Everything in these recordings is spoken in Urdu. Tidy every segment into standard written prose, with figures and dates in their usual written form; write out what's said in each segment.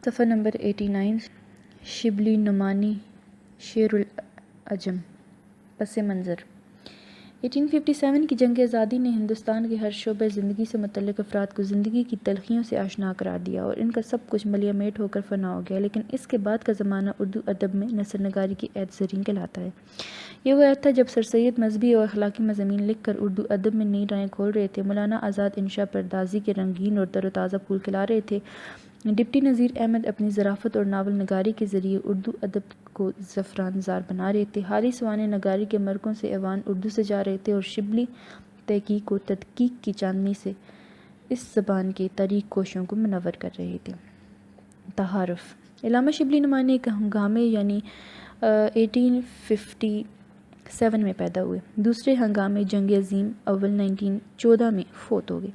صفحہ نمبر 89 شبلی نعمانی شیر العجم پس منظر 1857 کی جنگ آزادی نے ہندوستان کے ہر شعبہ زندگی سے متعلق افراد کو زندگی کی تلخیوں سے آشنا قرار دیا اور ان کا سب کچھ ملیہ میٹ ہو کر فنا ہو گیا، لیکن اس کے بعد کا زمانہ اردو ادب میں نثر نگاری کی عہد زرین کہلاتا ہے۔ یہ وہ عہد تھا جب سر سید مذہبی اور اخلاقی مضامین لکھ کر اردو ادب میں نئی راہیں کھول رہے تھے، مولانا آزاد انشا پردازی کے رنگین اور تر و تازہ پھول کھلا رہے تھے، ڈپٹی نذیر احمد اپنی ظرافت اور ناول نگاری کے ذریعے اردو ادب کو زعفران زار بنا رہے تھے، حالی سوانح نگاری کے مرکوں سے ایوان اردو سے جا رہے تھے اور شبلی تحقیق و تدقیق کی چاندنی سے اس زبان کے تاریک کوشوں کو منور کر رہے تھے۔ تعارف: علامہ شبلی نعمانی ایک ہنگامے 1857 میں پیدا ہوئے، دوسرے ہنگامے جنگ عظیم اول 1914 میں فوت ہو گئے،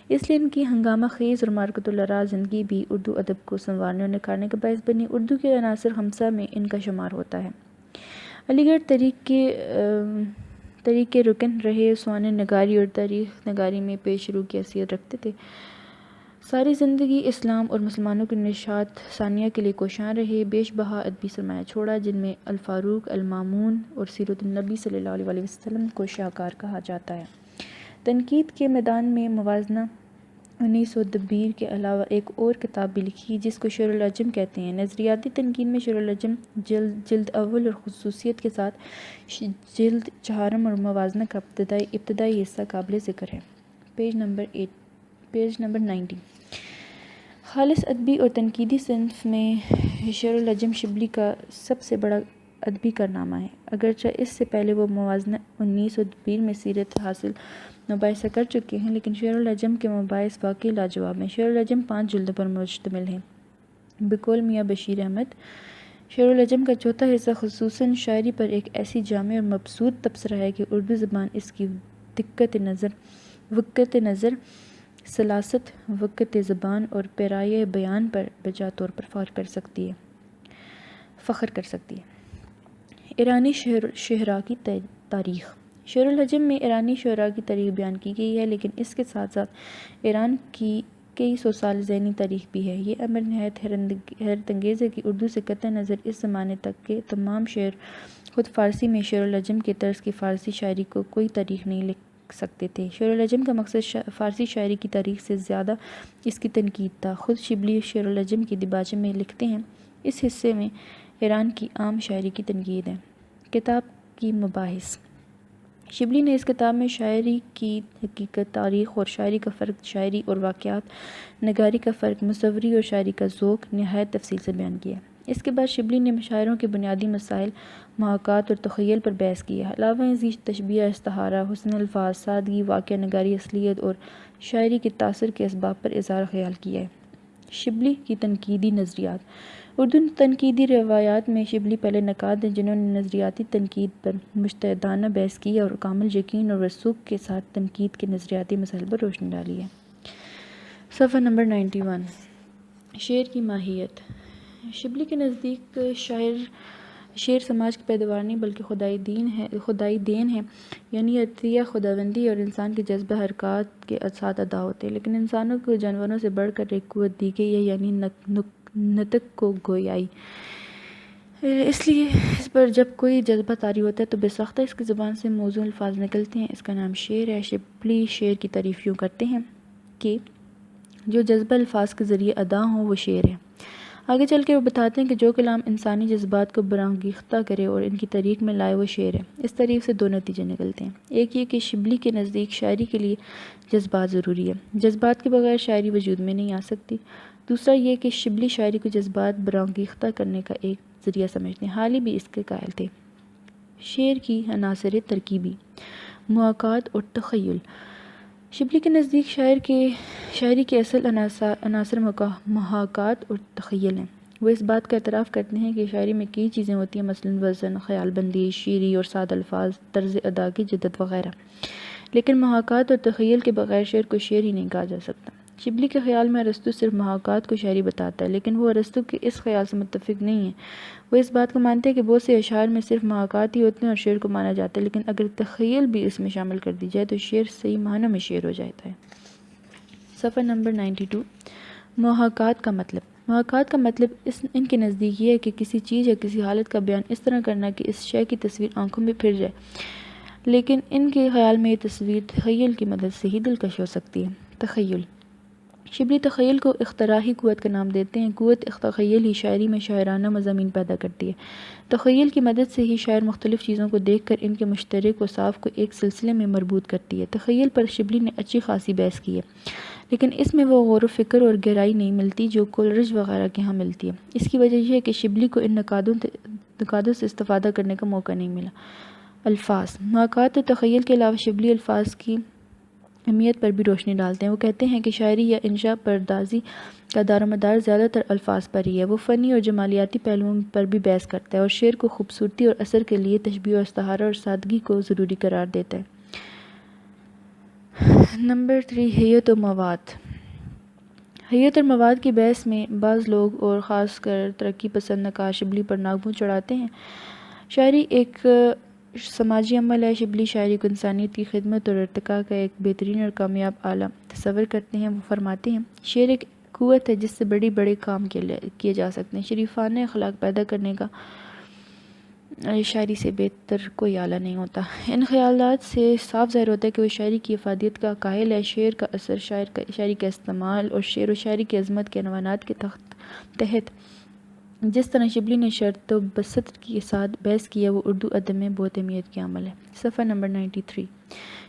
اس لیے ان کی ہنگامہ خیز اور معرکۃ الآراء زندگی بھی اردو ادب کو سنوارنے اور نکھارنے کا باعث بنی۔ اردو کے عناصر خمسہ میں ان کا شمار ہوتا ہے۔ علی گڑھ تحریک کے رکن رہے، سوانح نگاری اور تاریخ نگاری میں پیش رو کی حیثیت رکھتے تھے، ساری زندگی اسلام اور مسلمانوں کی نشاط ثانیہ کے لیے کوشاں رہے، بیش بہا ادبی سرمایہ چھوڑا جن میں الفاروق، المامون اور سیرت النبی صلی اللہ علیہ وسلم کو شاہکار کہا جاتا ہے۔ تنقید کے میدان میں موازنہ انیس و دبیر کے علاوہ ایک اور کتاب بھی لکھی جس کو شیر العجم کہتے ہیں۔ نظریاتی تنقید میں شیر العجم جلد اول اور خصوصیت کے ساتھ جلد چہارم اور موازنہ کا ابتدائی حصہ قابل ذکر ہے۔ پیج نمبر 90 خالص ادبی اور تنقیدی صنف میں شیر العجم شبلی کا سب سے بڑا ادبی کارنامہ ہے، اگرچہ اس سے پہلے وہ موازنہ انیس و دبیر میں سیرت حاصل مباحثہ کر چکے ہیں، لیکن شیر العجم کے مباحث واقعی لاجواب ہیں۔ شیر العجم 5 جلدوں پر مشتمل ہے۔ بقول میاں بشیر احمد، شیر العجم کا چوتھا حصہ خصوصاً شاعری پر ایک ایسی جامع اور مبسوط تبصرہ ہے کہ اردو زبان اس کی وقت نظر، سلاست وقت زبان اور پیرایہ بیان پر بجا طور پر فخر کر سکتی ہے۔ ایرانی شعراء کی تاریخ: شیر العجم میں ایرانی شعراء کی تاریخ بیان کی گئی ہے، لیکن اس کے ساتھ ساتھ ایران کی کئی سو سال ذہنی تاریخ بھی ہے۔ یہ امر نہایت حیرت انگیز ہے کہ اردو سے قطع نظر اس زمانے تک کے تمام شاعر خود فارسی میں شیر العجم کے طرز کی فارسی شاعری کو کوئی تاریخ نہیں لکھ سکتے تھے۔ شیر العجم کا مقصد فارسی شاعری کی تاریخ سے زیادہ اس کی تنقید تھا۔ خود شبلی شیر العجم کی دیباچے میں لکھتے ہیں، اس حصے میں ایران کی عام شاعری کی تنقید ہے۔ کتاب کی مباحث: شبلی نے اس کتاب میں شاعری کی حقیقت، تاریخ اور شاعری کا فرق، شاعری اور واقعات نگاری کا فرق، مصوری اور شاعری کا ذوق نہایت تفصیل سے بیان کیا۔ اس کے بعد شبلی نے شاعروں کے بنیادی مسائل، محاکات اور تخیل پر بحث کی ہے۔ علاوہ ازیں تشبیہ، استعارہ، حسن الفاظ، سادگی، واقعہ نگاری، اصلیت اور شاعری کے تاثر کے اسباب پر اظہار خیال کیا ہے۔ شبلی کی تنقیدی نظریات: اردو تنقیدی روایات میں شبلی پہلے نقاد ہیں جنہوں نے نظریاتی تنقید پر مجتہدانہ بحث کی اور کامل یقین اور رسوخ کے ساتھ تنقید کے نظریاتی مسائل پر روشنی ڈالی ہے۔ صفحہ نمبر 91 شعر کی ماہیت: شبلی کے نزدیک شعر سماج کی پیداوار نہیں بلکہ خدائی دین ہے، یعنی عطیہ خداوندی اور انسان کے جذبہ حرکات کے ساتھ ادا ہوتے ہیں، لیکن انسانوں کو جانوروں سے بڑھ کر ایک قوت دی گئی ہے، یعنی نطق کو گویائی۔ اس لیے اس پر جب کوئی جذبہ طاری ہوتا ہے تو بے ساختہ اس کی زبان سے موزوں الفاظ نکلتے ہیں، اس کا نام شعر ہے۔ شبلی شعر کی تعریف یوں کرتے ہیں کہ جو جذبہ الفاظ کے ذریعے ادا ہوں وہ شعر ہے۔ آگے چل کے وہ بتاتے ہیں کہ جو کلام انسانی جذبات کو برانگیختہ کرے اور ان کی تحریک میں لائے وہ شعر ہے۔ اس تعریف سے 2 نتیجے نکلتے ہیں، ایک یہ کہ شبلی کے نزدیک شاعری کے لیے جذبات ضروری ہے، جذبات کے بغیر شاعری وجود میں نہیں آ سکتی۔ دوسرا یہ کہ شبلی شاعری کو جذبات برانگیختہ کرنے کا ایک ذریعہ سمجھتے ہیں، حالی بھی اس کے قائل تھے۔ شعر کی عناصر ترکیبی: محاکات اور تخیل: شبلی کے نزدیک شاعری کے اصل عناصر محاکات اور تخیل ہیں۔ وہ اس بات کا اعتراف کرتے ہیں کہ شاعری میں کئی چیزیں ہوتی ہیں، مثلاً وزن، خیال بندی، شیریں اور سادہ الفاظ، طرز ادا کی جدت وغیرہ، لیکن محاکات اور تخیل کے بغیر شعر کو شعر ہی نہیں کہا جا سکتا۔ شبلی کے خیال میں ارسطو صرف محاکات کو شاعری بتاتا ہے، لیکن وہ ارسطو کے اس خیال سے متفق نہیں ہے۔ وہ اس بات کو مانتے ہیں کہ بہت سے اشعار میں صرف محاکات ہی ہوتے ہیں اور شعر کو مانا جاتا ہے، لیکن اگر تخیل بھی اس میں شامل کر دی جائے تو شعر صحیح معنوں میں شعر ہو جاتا ہے۔ صفحہ نمبر 92 محاکات کا مطلب: محاکات کا مطلب ان کے نزدیک یہ ہے کہ کسی چیز یا کسی حالت کا بیان اس طرح کرنا کہ اس شے کی تصویر آنکھوں میں پھر جائے، لیکن ان کے خیال میں یہ تصویر تخیل کی مدد سے ہی دلکش ہو سکتی ہے۔ تخیل، شبلی تخیل کو اختراعی قوت کا نام دیتے ہیں۔ قوت تخیل ہی شاعری میں شاعرانہ مضامین پیدا کرتی ہے۔ تخیل کی مدد سے ہی شاعر مختلف چیزوں کو دیکھ کر ان کے مشترک وصاف کو ایک سلسلے میں مربوط کرتی ہے۔ تخیل پر شبلی نے اچھی خاصی بحث کی ہے، لیکن اس میں وہ غور و فکر اور گہرائی نہیں ملتی جو کولرج وغیرہ کے ہاں ملتی ہے۔ اس کی وجہ یہ ہے کہ شبلی کو ان نقادوں سے استفادہ کرنے کا موقع نہیں ملا۔ الفاظ، محاکات اور تخیل کے علاوہ شبلی الفاظ کی اہمیت پر بھی روشنی ڈالتے ہیں۔ وہ کہتے ہیں کہ شاعری یا انشاء پردازی کا دار و مدار زیادہ تر الفاظ پر ہی ہے۔ وہ فنی اور جمالیاتی پہلوؤں پر بھی بحث کرتا ہے اور شعر کو خوبصورتی اور اثر کے لیے تشبیہ و استعارہ اور سادگی کو ضروری قرار دیتا ہے۔ نمبر 3، ہیئت و مواد۔ ہیئت اور مواد کی بحث میں بعض لوگ اور خاص کر ترقی پسند نقاد شبلی پر ناک منہ چڑھاتے ہیں۔ شاعری ایک سماجی عمل ہے۔ شبلی شاعری کو انسانیت کی خدمت اور ارتقاء کا ایک بہترین اور کامیاب آلہ تصور کرتے ہیں۔ وہ فرماتے ہیں، شعر ایک قوت ہے جس سے بڑے بڑے کام کیے جا سکتے ہیں۔ شریفانہ اخلاق پیدا کرنے کا شاعری سے بہتر کوئی آلہ نہیں ہوتا۔ ان خیالات سے صاف ظاہر ہوتا ہے کہ وہ شاعری کی افادیت کا قائل ہے۔ شعر کا اثر، شاعری کا استعمال اور شعر و شاعری کی عظمت کے عنوانات کے تحت جس طرح شبلی نے شرط و بسط کے ساتھ بحث کیا، وہ اردو ادب میں بہت اہمیت کی عمل ہے۔ صفحہ نمبر 93،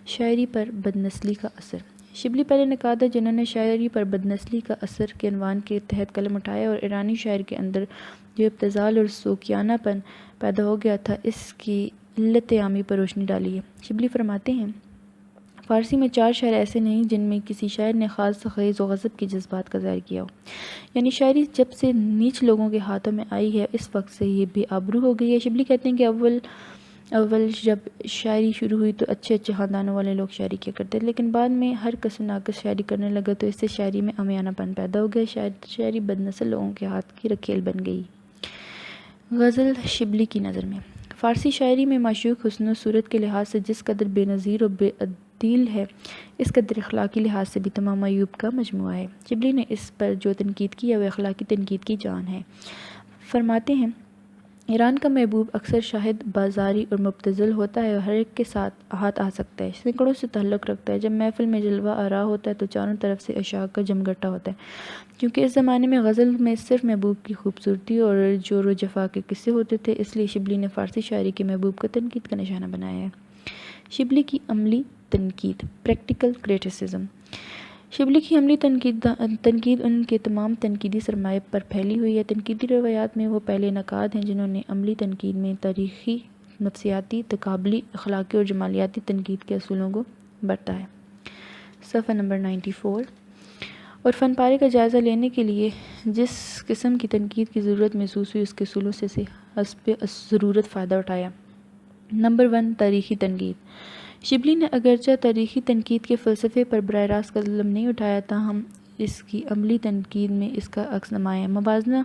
شاعری پر بدنسلی کا اثر۔ شبلی پہلے نقاد ہے جنہوں نے شاعری پر بدنسلی کا اثر کے عنوان کے تحت قلم اٹھایا اور ایرانی شاعر کے اندر جو ابتذال اور سوکیانہ پن پیدا ہو گیا تھا، اس کی علت عامی پر روشنی ڈالی ہے۔ شبلی فرماتے ہیں، فارسی میں 4 شعر ایسے نہیں جن میں کسی شاعر نے خاص تخیز و غضب کی جذبات کا ظاہر کیا ہو۔ یعنی شاعری جب سے نیچ لوگوں کے ہاتھوں میں آئی ہے، اس وقت سے یہ بے آبرو ہو گئی ہے۔ شبلی کہتے ہیں کہ اول جب شاعری شروع ہوئی تو اچھے خاندانوں والے لوگ شاعری کیا کرتے تھے، لیکن بعد میں ہر کس ناقص شاعری کرنے لگا تو اس سے شاعری میں عامیانہ پن پیدا ہو گیا۔ شاعری بدنسل لوگوں کے ہاتھ کی رکھیل بن گئی۔ غزل شبلی کی نظر میں، فارسی شاعری میں معشوق حسن و صورت کے لحاظ سے جس قدر بے نظیر اور بے عدیل ہے، اس قدر اخلاقی لحاظ سے بھی تمام عیوب کا مجموعہ ہے۔ شبلی نے اس پر جو تنقید کی ہے وہ اخلاقی تنقید کی جان ہے۔ فرماتے ہیں، ایران کا محبوب اکثر شاہد بازاری اور مبتذل ہوتا ہے اور ہر ایک کے ساتھ ہاتھ آ سکتا ہے، سینکڑوں سے تعلق رکھتا ہے۔ جب محفل میں جلوہ آرا ہوتا ہے تو چاروں طرف سے عشاق کا جمگٹا ہوتا ہے۔ کیونکہ اس زمانے میں غزل میں صرف محبوب کی خوبصورتی اور جور و جفا کے قصے ہوتے تھے، اس لیے شبلی نے فارسی شاعری کے محبوب کو تنقید کا نشانہ بنایا ہے۔ شبلی کی عملی تنقید، پریکٹیکل کریٹیسزم۔ شبلی کی عملی تنقید ان کے تمام تنقیدی سرمایہ پر پھیلی ہوئی ہے۔ تنقیدی روایات میں وہ پہلے نقاد ہیں جنہوں نے عملی تنقید میں تاریخی، نفسیاتی، تقابلی، اخلاقی اور جمالیاتی تنقید کے اصولوں کو برتا ہے۔ صفحہ نمبر 94، اور فن پارے کا جائزہ لینے کے لیے جس قسم کی تنقید کی ضرورت محسوس ہوئی، اس کے اصولوں سے حسب ضرورت فائدہ اٹھایا۔ نمبر 1، تاریخی تنقید۔ شبلی نے اگرچہ تاریخی تنقید کے فلسفے پر براہ راست قلم نہیں اٹھایا، تاہم اس کی عملی تنقید میں اس کا عکس نمایاں ہے۔ موازنہ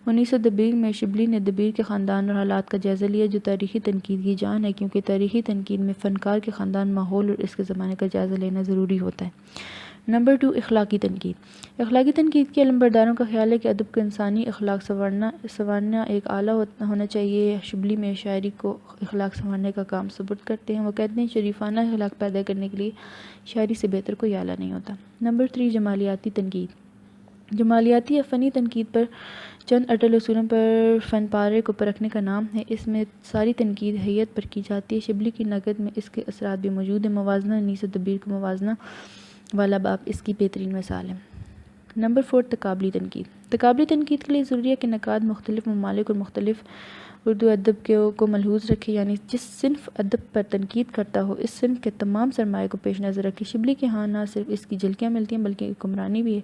1900 میں شبلی نے دبیر کے خاندان اور حالات کا جائزہ لیا جو تاریخی تنقید کی جان ہے، کیونکہ تاریخی تنقید میں فنکار کے خاندان، ماحول اور اس کے زمانے کا جائزہ لینا ضروری ہوتا ہے۔ نمبر 2، اخلاقی تنقید۔ اخلاقی تنقید کے علمبرداروں کا خیال ہے کہ ادب کو انسانی اخلاق سنوارنا ایک آلہ ہونا چاہیے۔ شبلی میں شاعری کو اخلاق سنوارنے کا کام سپرد کرتے ہیں۔ وہ کہتے ہیں، شریفانہ اخلاق پیدا کرنے کے لیے شاعری سے بہتر کوئی آلہ نہیں ہوتا۔ نمبر 3، جمالیاتی تنقید۔ جمالیاتی یا فنی تنقید پر چند اٹل اصولوں پر فن پارے کو پرکھنے کا نام ہے۔ اس میں ساری تنقید ہیئت پر کی جاتی ہے۔ شبلی کی نقد میں اس کے اثرات بھی موجود ہیں۔ موازنہ 1900 کا موازنہ والا باب اس کی بہترین مثال ہے۔ نمبر 4، تقابلی تنقید۔ تقابلی تنقید کے لیے ضروری ہے کہ نقاد مختلف ممالک اور مختلف اردو ادب کو ملحوظ رکھے، یعنی جس صنف ادب پر تنقید کرتا ہو اس صنف کے تمام سرمایہ کو پیش نظر رکھے۔ شبلی کے ہاں نہ صرف اس کی جھلکیاں ملتی ہیں بلکہ حکمرانی بھی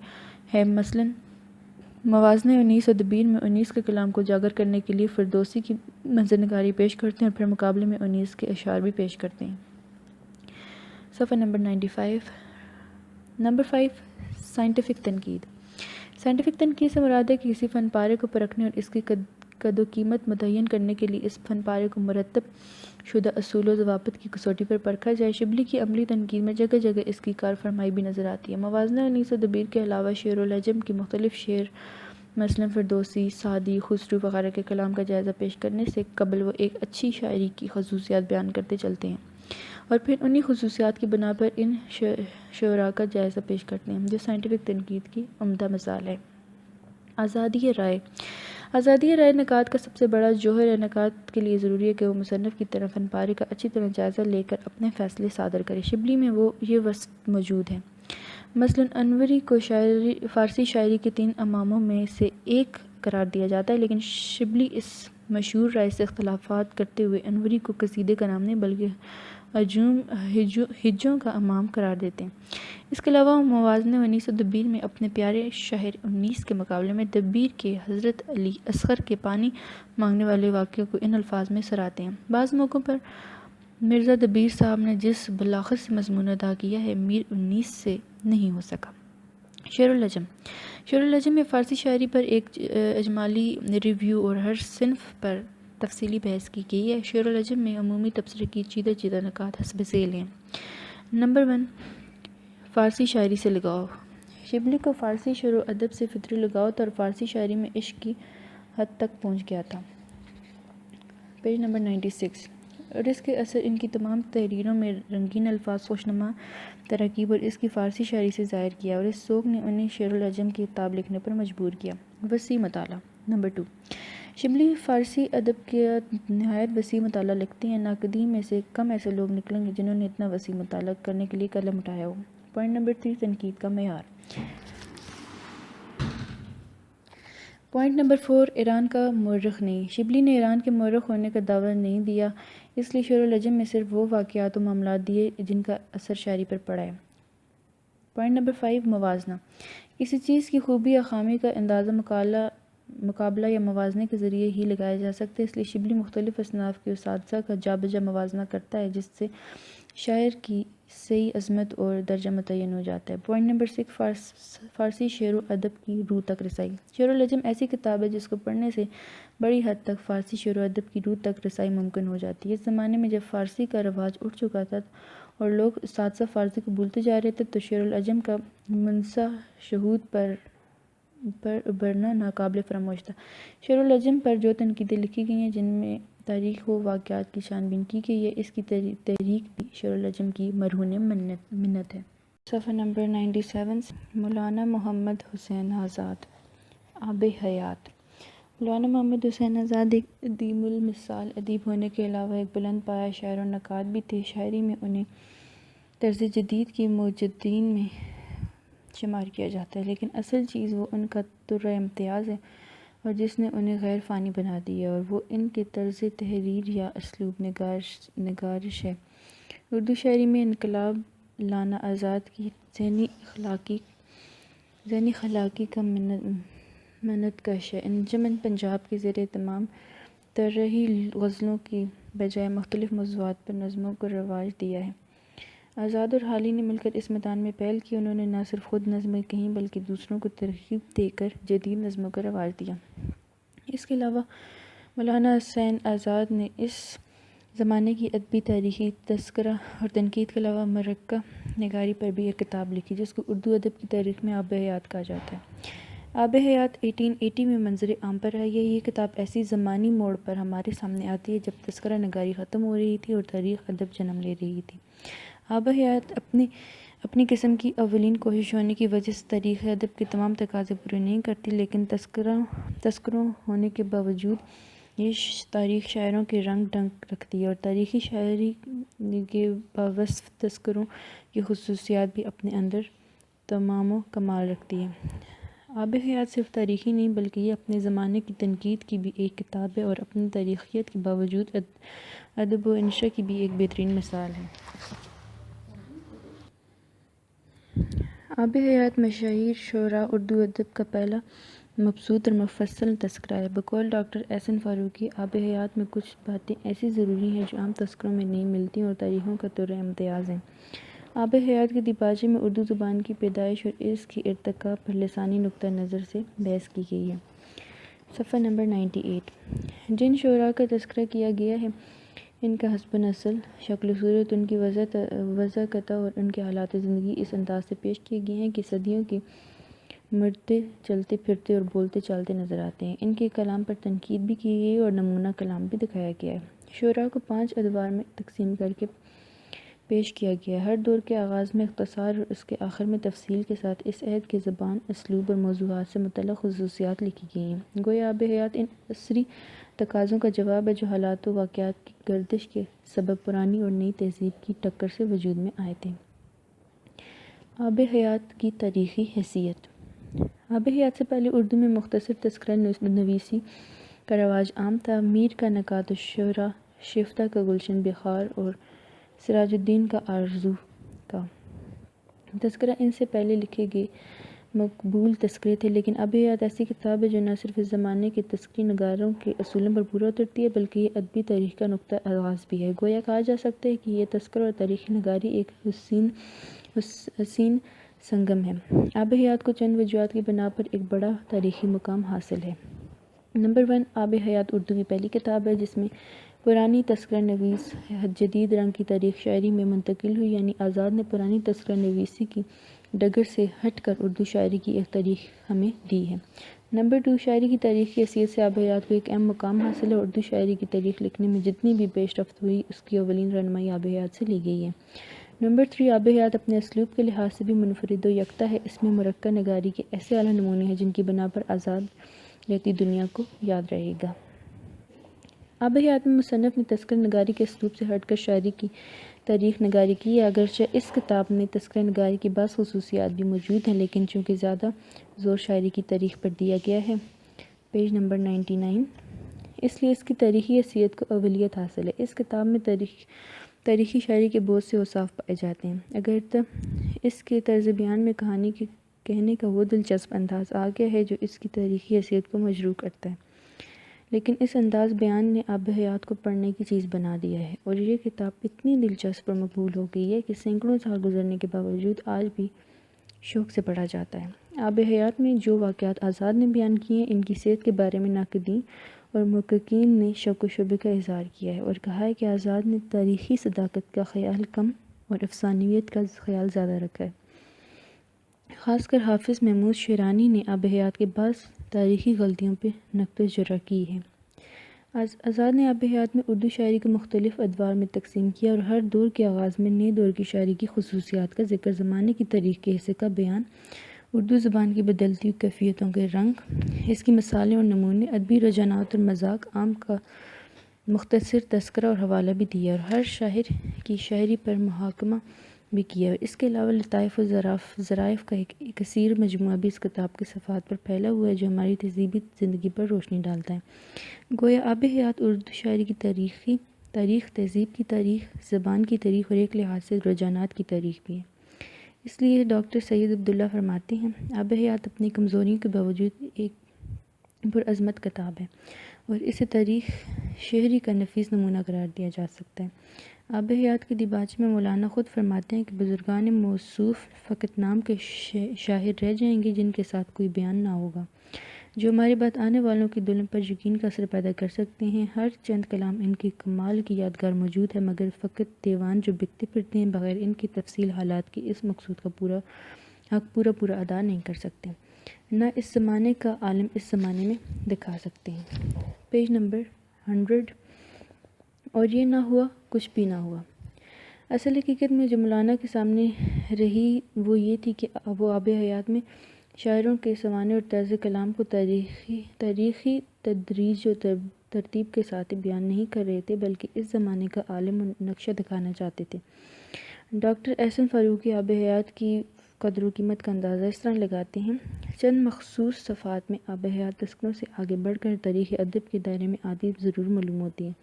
ہے۔ مثلاً موازنہ 1900 میں 19 کے کلام کو اجاگر کرنے کے لیے فردوسی کی منظر نگاری پیش کرتے ہیں اور پھر مقابلے میں 19 کے اشعار بھی پیش کرتے ہیں۔ صفحہ نمبر 95۔ نمبر 5، سائنٹیفک تنقید۔ سائنٹیفک تنقید سے مراد ہے کہ کسی فن پارے کو پرکھنے اور اس کی قد و قیمت متعین کرنے کے لیے اس فن پارے کو مرتب شدہ اصول و ضوابط کی کسوٹی پر پرکھا جائے۔ شبلی کی عملی تنقید میں جگہ جگہ اس کی کار فرمائی بھی نظر آتی ہے۔ موازنہ 1900 کے علاوہ شعر و لجم کی مختلف شعر مثلاً فردوسی، سعدی، خسرو وغیرہ کے کلام کا جائزہ پیش کرنے سے قبل وہ ایک اچھی شاعری کی خصوصیات بیان کرتے چلتے ہیں اور پھر انہی خصوصیات کی بنا پر ان شعراء کا جائزہ پیش کرتے ہیں، جو سائنٹیفک تنقید کی عمدہ مثال ہے۔ آزادی رائے۔ آزادی رائے نقاد کا سب سے بڑا جوہر ہے۔ نقاد کے لیے ضروری ہے کہ وہ مصنف کی طرح فن پارے کا اچھی طرح جائزہ لے کر اپنے فیصلے صادر کرے۔ شبلی میں یہ وصف موجود ہے۔ مثلاً انوری کو فارسی شاعری کے 3 اماموں میں سے ایک قرار دیا جاتا ہے، لیکن شبلی اس مشہور رائے سے اختلافات کرتے ہوئے انوری کو قصیدے کا نام نہیں بلکہ ہجوں کا امام قرار دیتے ہیں۔ اس کے علاوہ وہ موازنہ 1900 میں اپنے پیارے شہر 19 کے مقابلے میں دبیر کے حضرت علی اصغر کے پانی مانگنے والے واقعے کو ان الفاظ میں سراہتے ہیں: بعض موقعوں پر مرزا دبیر صاحب نے جس بلاغت سے مضمون ادا کیا ہے، میر 19 سے نہیں ہو سکا۔ شعر النجم۔ شعر النجم میں فارسی شاعری پر ایک اجمالی ریویو اور ہر صنف پر تفصیلی بحث کی گئی ہے۔ شعر النجم میں عمومی تبصرے کی چیدہ نکات حسب ذیل ہیں۔ نمبر 1، فارسی شاعری سے لگاؤ۔ شبلی کو فارسی شعر و ادب سے فطری لگاؤ تھا اور فارسی شاعری میں عشق کی حد تک پہنچ گیا تھا۔ Page number 96۔ اور اس کے اثر ان کی تمام تحریروں میں رنگین الفاظ، خوشنما تراکیب اور اس کی فارسی شاعری سے ظاہر کیا، اور اس ذوق نے انہیں شعر النجم کی کتاب لکھنے پر مجبور کیا۔ وسیع مطالعہ۔ نمبر 2، شبلی فارسی ادب کا نہایت وسیع مطالعہ لکھتے ہیں۔ ناقدین میں سے کم ایسے لوگ نکلیں گے جنہوں نے اتنا وسیع مطالعہ کرنے کے لیے قلم اٹھایا ہو۔ پوائنٹ نمبر 3، تنقید کا معیار۔ پوائنٹ نمبر 4، ایران کا مورخ نہیں۔ شبلی نے ایران کے مورخ ہونے کا دعویٰ نہیں دیا، اس لیے شعر النجم میں صرف وہ واقعات و معاملات دیے جن کا اثر شاعری پر پڑا ہے۔ پوائنٹ نمبر 5، موازنہ۔ کسی چیز کی خوبی یا خامی کا اندازہ مقابلہ یا موازنے کے ذریعے ہی لگایا جا سکتا ہے، اس لیے شبلی مختلف اصناف کے اساتذہ کا جا بجا موازنہ کرتا ہے، جس سے شاعر کی صحیح عظمت اور درجہ متعین ہو جاتا ہے۔ پوائنٹ نمبر 6، فارسی شعر و ادب کی روح تک رسائی۔ شعر النجم ایسی کتاب ہے جس کو پڑھنے سے بڑی حد تک فارسی شعر و ادب کی روح تک رسائی ممکن ہو جاتی ہے۔ اس زمانے میں جب فارسی کا رواج اٹھ چکا تھا اور لوگ اساتذہ فارسی کو بھولتے جا رہے تھے، تو شعر النجم کا منصہ شہود پر ابھرنا ناقابل فراموش تھا۔ شعر النجم پر جو تنقیدیں لکھی گئی ہیں، جن میں تاریخ و واقعات کی چھان بین کی گئی ہے، اس کی تحریک بھی شعر النجم کی مرہون منت ہے۔ صفحہ نمبر 97۔ مولانا محمد حسین آزاد، آب حیات۔ مولانا محمد حسین آزاد ایک عدیم المثال ادیب ہونے کے علاوہ ایک بلند پایہ شاعر اور نقاد بھی تھے۔ شاعری میں انہیں طرز جدید کے مجددین میں شمار کیا جاتا ہے، لیکن اصل چیز وہ ان کا درہ امتیاز ہے اور جس نے انہیں غیر فانی بنا دیا، اور وہ ان کے طرز تحریر یا اسلوب نگارش ہے۔ اردو شاعری میں انقلاب لانا آزاد کی ذہنی خلاقی کا منت کش ہے۔ انجمن پنجاب کے زیر اہتمام طرحی غزلوں کی بجائے مختلف موضوعات پر نظموں کو رواج دیا ہے۔ آزاد اور حالی نے مل کر اس میدان میں پہل کی۔ انہوں نے نہ صرف خود نظمیں کہیں بلکہ دوسروں کو ترغیب دے کر جدید نظموں کا رواج دیا۔ اس کے علاوہ مولانا حسین آزاد نے اس زمانے کی ادبی تاریخی تذکرہ اور تنقید کے علاوہ مرکہ نگاری پر بھی ایک کتاب لکھی، جس کو اردو ادب کی تاریخ میں آب حیات کہا جاتا ہے۔ آب حیات 1880 میں منظر عام پر آئی ہے۔ یہ کتاب ایسی زمانی موڑ پر ہمارے سامنے آتی ہے جب تذکرہ نگاری ختم ہو رہی تھی اور تاریخ ادب جنم لے رہی تھی۔ آب حیات اپنی قسم کی اولین کوشش ہونے کی وجہ سے تاریخ ادب کے تمام تقاضے پورے نہیں کرتی، لیکن تذکروں ہونے کے باوجود یہ تاریخ شاعروں کے رنگ ڈھنگ رکھتی ہے، اور تاریخی شاعری کے باوصف تذکروں کی خصوصیات بھی اپنے اندر تمام و کمال رکھتی ہے۔ آب حیات صرف تاریخی نہیں بلکہ یہ اپنے زمانے کی تنقید کی بھی ایک کتاب ہے اور اپنی تاریخیت کے باوجود ادب و انشا کی بھی ایک بہترین مثال ہے۔ آب حیات مشاہیر شعراء اردو ادب کا پہلا مبسوط اور مفصل تذکرہ ہے۔ بقول ڈاکٹر احسن فاروقی، آب حیات میں کچھ باتیں ایسی ضروری ہیں جو عام تذکروں میں نہیں ملتیں اور تاریخوں کا درہ امتیاز ہیں۔ آب حیات کے دیباچے میں اردو زبان کی پیدائش اور اس کی ارتقاء پر لسانی نقطہ نظر سے بحث کی گئی ہے۔ صفحہ نمبر 98۔ جن شعراء کا تذکرہ کیا گیا ہے، ان کا حسب نسل، شکل و صورت، ان کی وضع قطع اور ان کے حالات زندگی اس انداز سے پیش کیے گئے ہیں کہ صدیوں کے مرتے چلتے پھرتے اور بولتے چالتے نظر آتے ہیں۔ ان کے کلام پر تنقید بھی کی گئی اور نمونہ کلام بھی دکھایا گیا ہے۔ شعراء کو 5 ادوار میں تقسیم کر کے پیش کیا گیا ہے۔ ہر دور کے آغاز میں اختصار اور اس کے آخر میں تفصیل کے ساتھ اس عہد کے زبان، اسلوب اور موضوعات سے متعلق خصوصیات لکھی گئی ہیں۔ گویا آب حیات ان عصری تقاضوں کا جواب ہے جو حالات و واقعات کی گردش کے سبب پرانی اور نئی تہذیب کی ٹکر سے وجود میں آئے تھے۔ آب حیات کی تاریخی حیثیت۔ آب حیات سے پہلے اردو میں مختصر تذکرہ نویسی کا رواج عام تھا۔ میر کا نکات الشعراء، شیفتہ کا گلشن بخار اور سراج الدین کا آرزو کا تذکرہ ان سے پہلے لکھے گئے مقبول تذکرے تھے، لیکن آب حیات ایسی کتاب ہے جو نہ صرف اس زمانے کے تذکری نگاروں کے اصولوں پر پورا اترتی ہے بلکہ یہ ادبی تاریخ کا نقطہ آغاز بھی ہے۔ گویا کہا جا سکتا ہے کہ یہ تذکرہ اور تاریخی نگاری ایک حسین سنگم ہے۔ آب حیات کو چند وجوہات کی بنا پر ایک بڑا تاریخی مقام حاصل ہے۔ نمبر 1، آب حیات اردو کی پہلی کتاب ہے جس میں پرانی تذکرہ نویس جدید رنگ کی تاریخ شاعری میں منتقل ہوئی، یعنی آزاد نے پرانی تذکرہ نویسی کی ڈگر سے ہٹ کر اردو شاعری کی ایک تاریخ ہمیں دی ہے۔ نمبر 2، شاعری کی تاریخ کی حیثیت سے آب حیات کو ایک اہم مقام حاصل ہے۔ اردو شاعری کی تاریخ لکھنے میں جتنی بھی پیش رفت ہوئی اس کی اولین رہنمائی آب حیات سے لی گئی ہے۔ نمبر 3، آب حیات اپنے اسلوب کے لحاظ سے بھی منفرد و یکتا ہے۔ اس میں مرکہ نگاری کے ایسے اعلیٰ نمونے ہیں جن کی بنا پر آزاد رہتی دنیا کو یاد رہے گا۔ آب حیات میں مصنف نے تذکرہ نگاری کے اسلوب سے ہٹ کر شاعری کی تاریخ نگاری کی ہے۔ اگرچہ اس کتاب میں تذکرہ نگاری کی بعض خصوصیات بھی موجود ہیں، لیکن چونکہ زیادہ زور شاعری کی تاریخ پر دیا گیا ہے، پیج نمبر 99، اس لیے اس کی تاریخی حیثیت کو اولویت حاصل ہے۔ اس کتاب میں تاریخی شاعری کے بہت سے اوصاف پائے جاتے ہیں، اگرچہ اس کے طرز بیان میں کہانی کے کہنے کا وہ دلچسپ انداز آ گیا ہے جو اس کی تاریخی حیثیت کو مجروح کرتا ہے، لیکن اس انداز بیان نے آب حیات کو پڑھنے کی چیز بنا دیا ہے، اور یہ کتاب اتنی دلچسپ اور مقبول ہو گئی ہے کہ سینکڑوں سال گزرنے کے باوجود آج بھی شوق سے پڑھا جاتا ہے۔ آب حیات میں جو واقعات آزاد نے بیان کیے ہیں، ان کی صحت کے بارے میں ناقدین اور محققین نے شک و شبہ کا اظہار کیا ہے اور کہا ہے کہ آزاد نے تاریخی صداقت کا خیال کم اور افسانویت کا خیال زیادہ رکھا ہے۔ خاص کر حافظ محمود شیرانی نے آب حیات کے بعض تاریخی غلطیوں پہ نقطۂ جرح کی ہے۔ آزاد نے آب حیات میں اردو شاعری کو مختلف ادوار میں تقسیم کیا اور ہر دور کے آغاز میں نئے دور کی شاعری کی خصوصیات کا ذکر، زمانے کی تاریخ کے حصے کا بیان، اردو زبان کی بدلتی ہوئی کیفیتوں کے رنگ، اس کی مثالیں اور نمونے، ادبی رجحانات اور مذاق عام کا مختصر تذکرہ اور حوالہ بھی دیا اور ہر شاعر کی شاعری پر محاکمہ بھی کیا ہے۔ اس کے علاوہ لطائف و ظرائف کا ایک کثیر مجموعہ بھی اس کتاب کے صفحات پر پھیلا ہوا ہے جو ہماری تہذیبی زندگی پر روشنی ڈالتا ہے۔ گویا آب حیات اردو شاعری کی تاریخ، تہذیب کی تاریخ، زبان کی تاریخ اور ایک لحاظ سے رجحانات کی تاریخ بھی ہے۔ اس لیے ڈاکٹر سید عبداللہ فرماتے ہیں، آب حیات اپنی کمزوریوں کے باوجود ایک پرعظمت کتاب ہے اور اسے تاریخ شہری کا نفیس نمونہ قرار دیا جا سکتا ہے۔ آب حیات کے دیباچے میں مولانا خود فرماتے ہیں کہ بزرگان موصوف فقط نام کے شاعر رہ جائیں گے جن کے ساتھ کوئی بیان نہ ہوگا، جو ہمارے بعد آنے والوں کے دلوں پر یقین کا اثر پیدا کر سکتے ہیں۔ ہر چند کلام ان کے کمال کی یادگار موجود ہے، مگر فقط دیوان جو بکتے پھرتے ہیں بغیر ان کی تفصیل حالات کے اس مقصود کا حق پورا ادا نہیں کر سکتے، نہ اس زمانے کا عالم اس زمانے میں دکھا سکتے ہیں۔ پیج نمبر 100، اور یہ نہ ہوا کچھ بھی نہ ہوا۔ اصل حقیقت میں جو مولانا کے سامنے رہی وہ یہ تھی کہ وہ آب حیات میں شاعروں کے سوانح اور طرز کلام کو تاریخی تدریج و ترتیب کے ساتھ بیان نہیں کر رہے تھے بلکہ اس زمانے کا عالم و نقشہ دکھانا چاہتے تھے۔ ڈاکٹر احسن فاروقی آب حیات کی قدر و قیمت کا اندازہ اس طرح لگاتے ہیں، چند مخصوص صفحات میں آب حیات تذکروں سے آگے بڑھ کر تاریخ ادب کے دائرے میں آتی ضرور معلوم ہوتی ہیں۔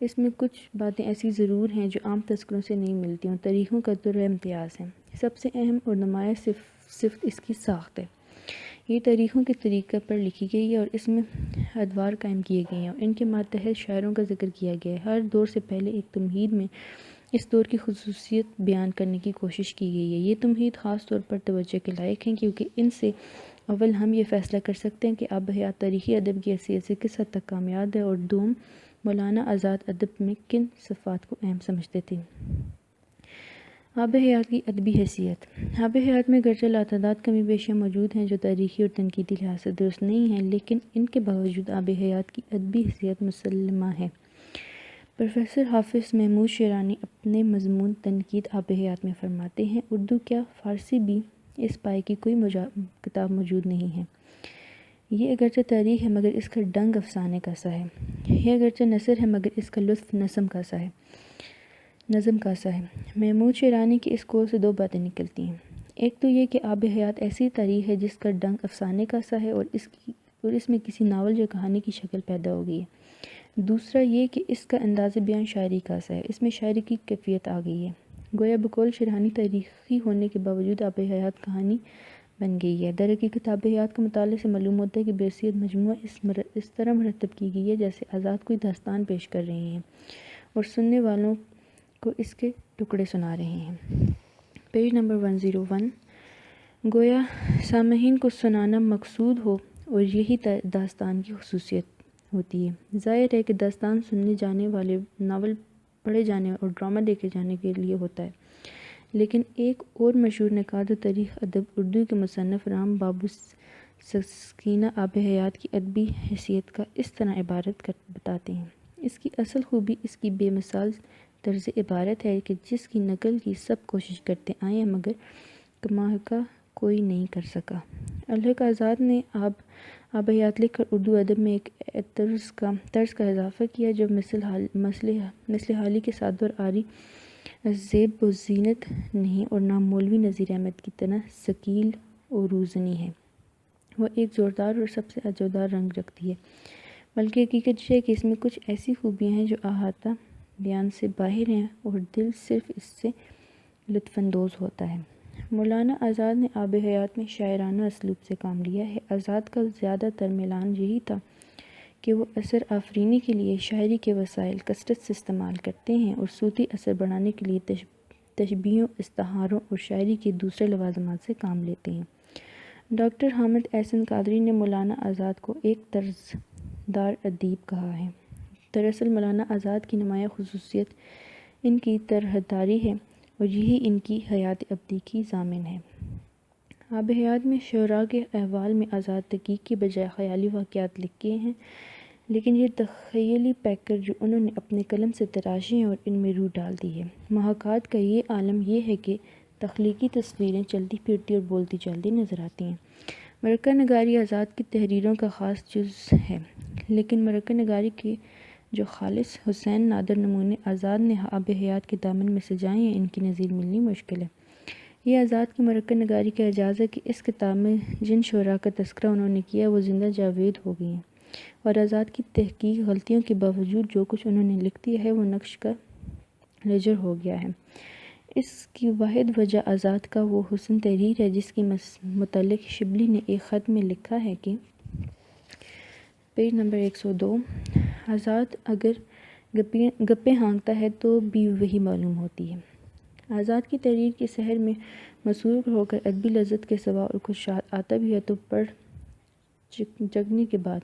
اس میں کچھ باتیں ایسی ضرور ہیں جو عام تذکروں سے نہیں ملتی اور تاریخوں کا در امتیاز ہیں۔ سب سے اہم اور نمایاں صفت اس کی ساخت ہے۔ یہ تاریخوں کے طریقہ پر لکھی گئی ہے اور اس میں ادوار قائم کیے گئے ہیں اور ان کے ماتحت شاعروں کا ذکر کیا گیا ہے۔ ہر دور سے پہلے ایک تمہید میں اس دور کی خصوصیت بیان کرنے کی کوشش کی گئی ہے۔ یہ تمہید خاص طور پر توجہ کے لائق ہیں کیونکہ ان سے اول ہم یہ فیصلہ کر سکتے ہیں کہ آب حیات تاریخی ادب کی حیثیت سے کس حد تک کامیاب ہے، اور دوم مولانا آزاد ادب میں کن صفات کو اہم سمجھتے تھے۔ آب حیات کی ادبی حیثیت۔ آب حیات میں گرچہ لاتعداد کمی بیشیاں موجود ہیں جو تاریخی اور تنقیدی لحاظ سے درست نہیں ہیں، لیکن ان کے باوجود آب حیات کی ادبی حیثیت مسلمہ ہے۔ پروفیسر حافظ محمود شیرانی اپنے مضمون تنقید آب حیات میں فرماتے ہیں، اردو کیا فارسی بھی اس پائے کی کوئی کتاب موجود نہیں ہے۔ یہ اگرچہ تاریخ ہے مگر اس کا ڈنگ افسانے کا سا ہے۔ یہ اگرچہ نثر ہے مگر اس کا لطف نظم کا سا ہے۔ محمود شیرانی کی اس قول سے دو باتیں نکلتی ہیں۔ ایک تو یہ کہ آب حیات ایسی تاریخ ہے جس کا ڈنگ افسانے کا سا ہے اور اس میں کسی ناول یا کہانی کی شکل پیدا ہو گئی ہے۔ دوسرا یہ کہ اس کا انداز بیان شاعری کا سا ہے، اس میں شاعری کی کیفیت آ گئی ہے۔ گویا بقول شیرانی تاریخی ہونے کے باوجود آب حیات کہانی بن گئی ہے۔ درحقیقت آب حیات کے مطالعے سے معلوم ہوتا ہے کہ بحیثیت مجموعہ اس طرح مرتب کی گئی ہے جیسے آزاد کوئی داستان پیش کر رہے ہیں اور سننے والوں کو اس کے ٹکڑے سنا رہے ہیں۔ Page number 101۔ گویا سامعین کو سنانا مقصود ہو اور یہی داستان کی خصوصیت ہوتی ہے۔ ظاہر ہے کہ داستان سننے جانے والے، ناول پڑھے جانے اور ڈرامہ دیکھے جانے کے لیے ہوتا ہے، لیکن ایک اور مشہور نقاد و تاریخ ادب اردو کے مصنف رام بابو سکسینہ آب حیات کی ادبی حیثیت کا اس طرح عبارت بتاتے ہیں۔ اس کی اصل خوبی اس کی بے مثال طرز عبارت ہے کہ جس کی نقل کی سب کوشش کرتے آئے ہیں مگر کمال کا کوئی نہیں کر سکا۔ الحق آزاد نے آب حیات لکھ کر اردو ادب میں ایک طرز کا اضافہ کیا جو مثل حالی کے سادہ اور عاری زیب و زینت نہیں اور نہ مولوی نذیر احمد کی طرح ثقیل و روزنی ہے۔ وہ ایک زوردار اور سب سے عجبدار رنگ رکھتی ہے، بلکہ حقیقت یہ ہے کہ اس میں کچھ ایسی خوبیاں ہیں جو احاطہ بیان سے باہر ہیں اور دل صرف اس سے لطف اندوز ہوتا ہے۔ مولانا آزاد نے آب حیات میں شاعرانہ اسلوب سے کام لیا ہے۔ آزاد کا زیادہ تر میلان یہی تھا کہ وہ اثر آفرینی کے لیے شاعری کے وسائل کثرت سے استعمال کرتے ہیں اور صوتی اثر بڑھانے کے لیے تشبیہوں، استعاروں اور شاعری کے دوسرے لوازمات سے کام لیتے ہیں۔ ڈاکٹر حامد احسن قادری نے مولانا آزاد کو ایک طرزدار ادیب کہا ہے۔ دراصل مولانا آزاد کی نمایاں خصوصیت ان کی طرزداری ہے اور یہی ان کی حیات ابدی کی ضامن ہے۔ آب حیات میں شعراء کے احوال میں آزاد تحقیق کی بجائے خیالی واقعات لکھے ہیں، لیکن یہ تخیلی پیکر جو انہوں نے اپنے قلم سے تراشے ہیں اور ان میں روح ڈال دی ہے۔ محاکات کا یہ عالم یہ ہے کہ تخلیقی تصویریں چلتی پھرتی اور بولتی چالتی نظر آتی ہیں۔ مرکہ نگاری آزاد کی تحریروں کا خاص جز ہے، لیکن مرکہ نگاری کے جو خالص حسین نادر نمونے آزاد نے آب حیات کے دامن میں سجائے ہیں ان کی نظیر ملنی مشکل ہے۔ یہ آزاد کی مرکہ نگاری کا اعجاز ہے کہ اس کتاب میں جن شعراء کا تذکرہ انہوں نے کیا وہ زندہ جاوید ہو گئی ہیں، اور آزاد کی تحقیق غلطیوں کے باوجود جو کچھ انہوں نے لکھ دیا ہے وہ نقش کا لجر ہو گیا ہے۔ اس کی واحد وجہ آزاد کا وہ حسن تحریر ہے جس کی متعلق شبلی نے ایک خط میں لکھا ہے کہ پیج نمبر 102۔ آزاد اگر گپیں ہانکتا ہے تو بھی وہی معلوم ہوتی ہے۔ آزاد کی تحریر کے سحر میں مسرور ہو کر ادبی لذت کے سوا اور کچھ آتا بھی ہے تو پڑھ چکنے کے بعد۔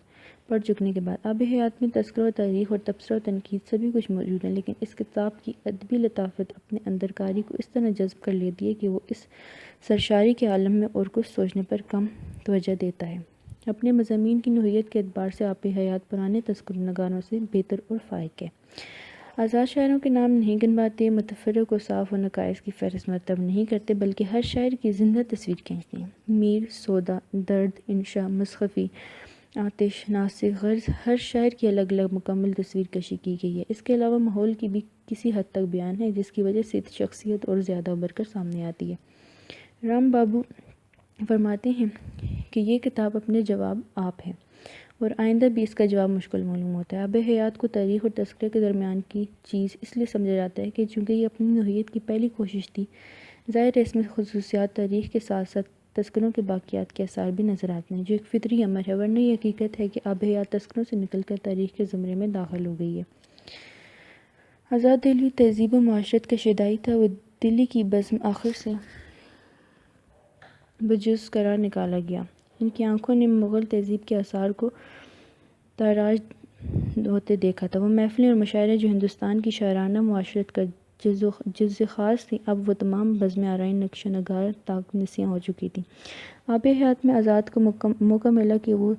آب حیات میں تذکرہ و تاریخ اور تبصرہ و تنقید سبھی کچھ موجود ہیں، لیکن اس کتاب کی ادبی لطافت اپنے اندر کاری کو اس طرح جذب کر لیتی ہے کہ وہ اس سرشاری کے عالم میں اور کچھ سوچنے پر کم توجہ دیتا ہے۔ اپنے مضامین کی نوعیت کے اعتبار سے آب حیات پرانے تذکرہ نگاروں سے بہتر اور فائق ہے۔ آزاد شاعروں کے نام نہیں گنواتے، متفرق و صاف و نقائص کی فہرست مرتب نہیں کرتے، بلکہ ہر شاعر کی زندہ تصویر کھینچتے ہیں۔ میر، سودا، درد، انشا، مصحفی، آتش، ناسخ، غرض ہر شاعر کی الگ الگ مکمل تصویر کشی کی گئی ہے۔ اس کے علاوہ ماحول کی بھی کسی حد تک بیان ہے جس کی وجہ سے شخصیت اور زیادہ ابھر کر سامنے آتی ہے۔ رام بابو فرماتے ہیں کہ یہ کتاب اپنے جواب آپ ہے اور آئندہ بھی اس کا جواب مشکل معلوم ہوتا ہے۔ آب حیات کو تاریخ اور تذکرے کے درمیان کی چیز اس لیے سمجھا جاتا ہے کہ چونکہ یہ اپنی نوعیت کی پہلی کوشش تھی، ظاہر ہے اس میں خصوصیات تاریخ کے ساتھ ساتھ تذکروں کے باقیات کے آثار بھی نظر آتے ہیں، جو ایک فطری امر ہے، ورنہ یہ حقیقت ہے کہ آب حیات تذکروں سے نکل کر تاریخ کے زمرے میں داخل ہو گئی ہے۔ آزاد دہلوی تہذیب و معاشرت کا شیدائی تھا، وہ دلی کی بزم آخر سے بجز قرار نکالا گیا۔ ان کی آنکھوں نے مغل تہذیب کے آثار کو تاراج ہوتے دیکھا تھا۔ وہ محفلیں اور مشاعرے جو ہندوستان کی شاعرانہ معاشرت کا جز خاص تھی، اب وہ تمام بزم آرائیں نقش و نگار تاک نسیاں ہو چکی تھیں۔ آب حیات میں آزاد کو موقع ملا کہ وہ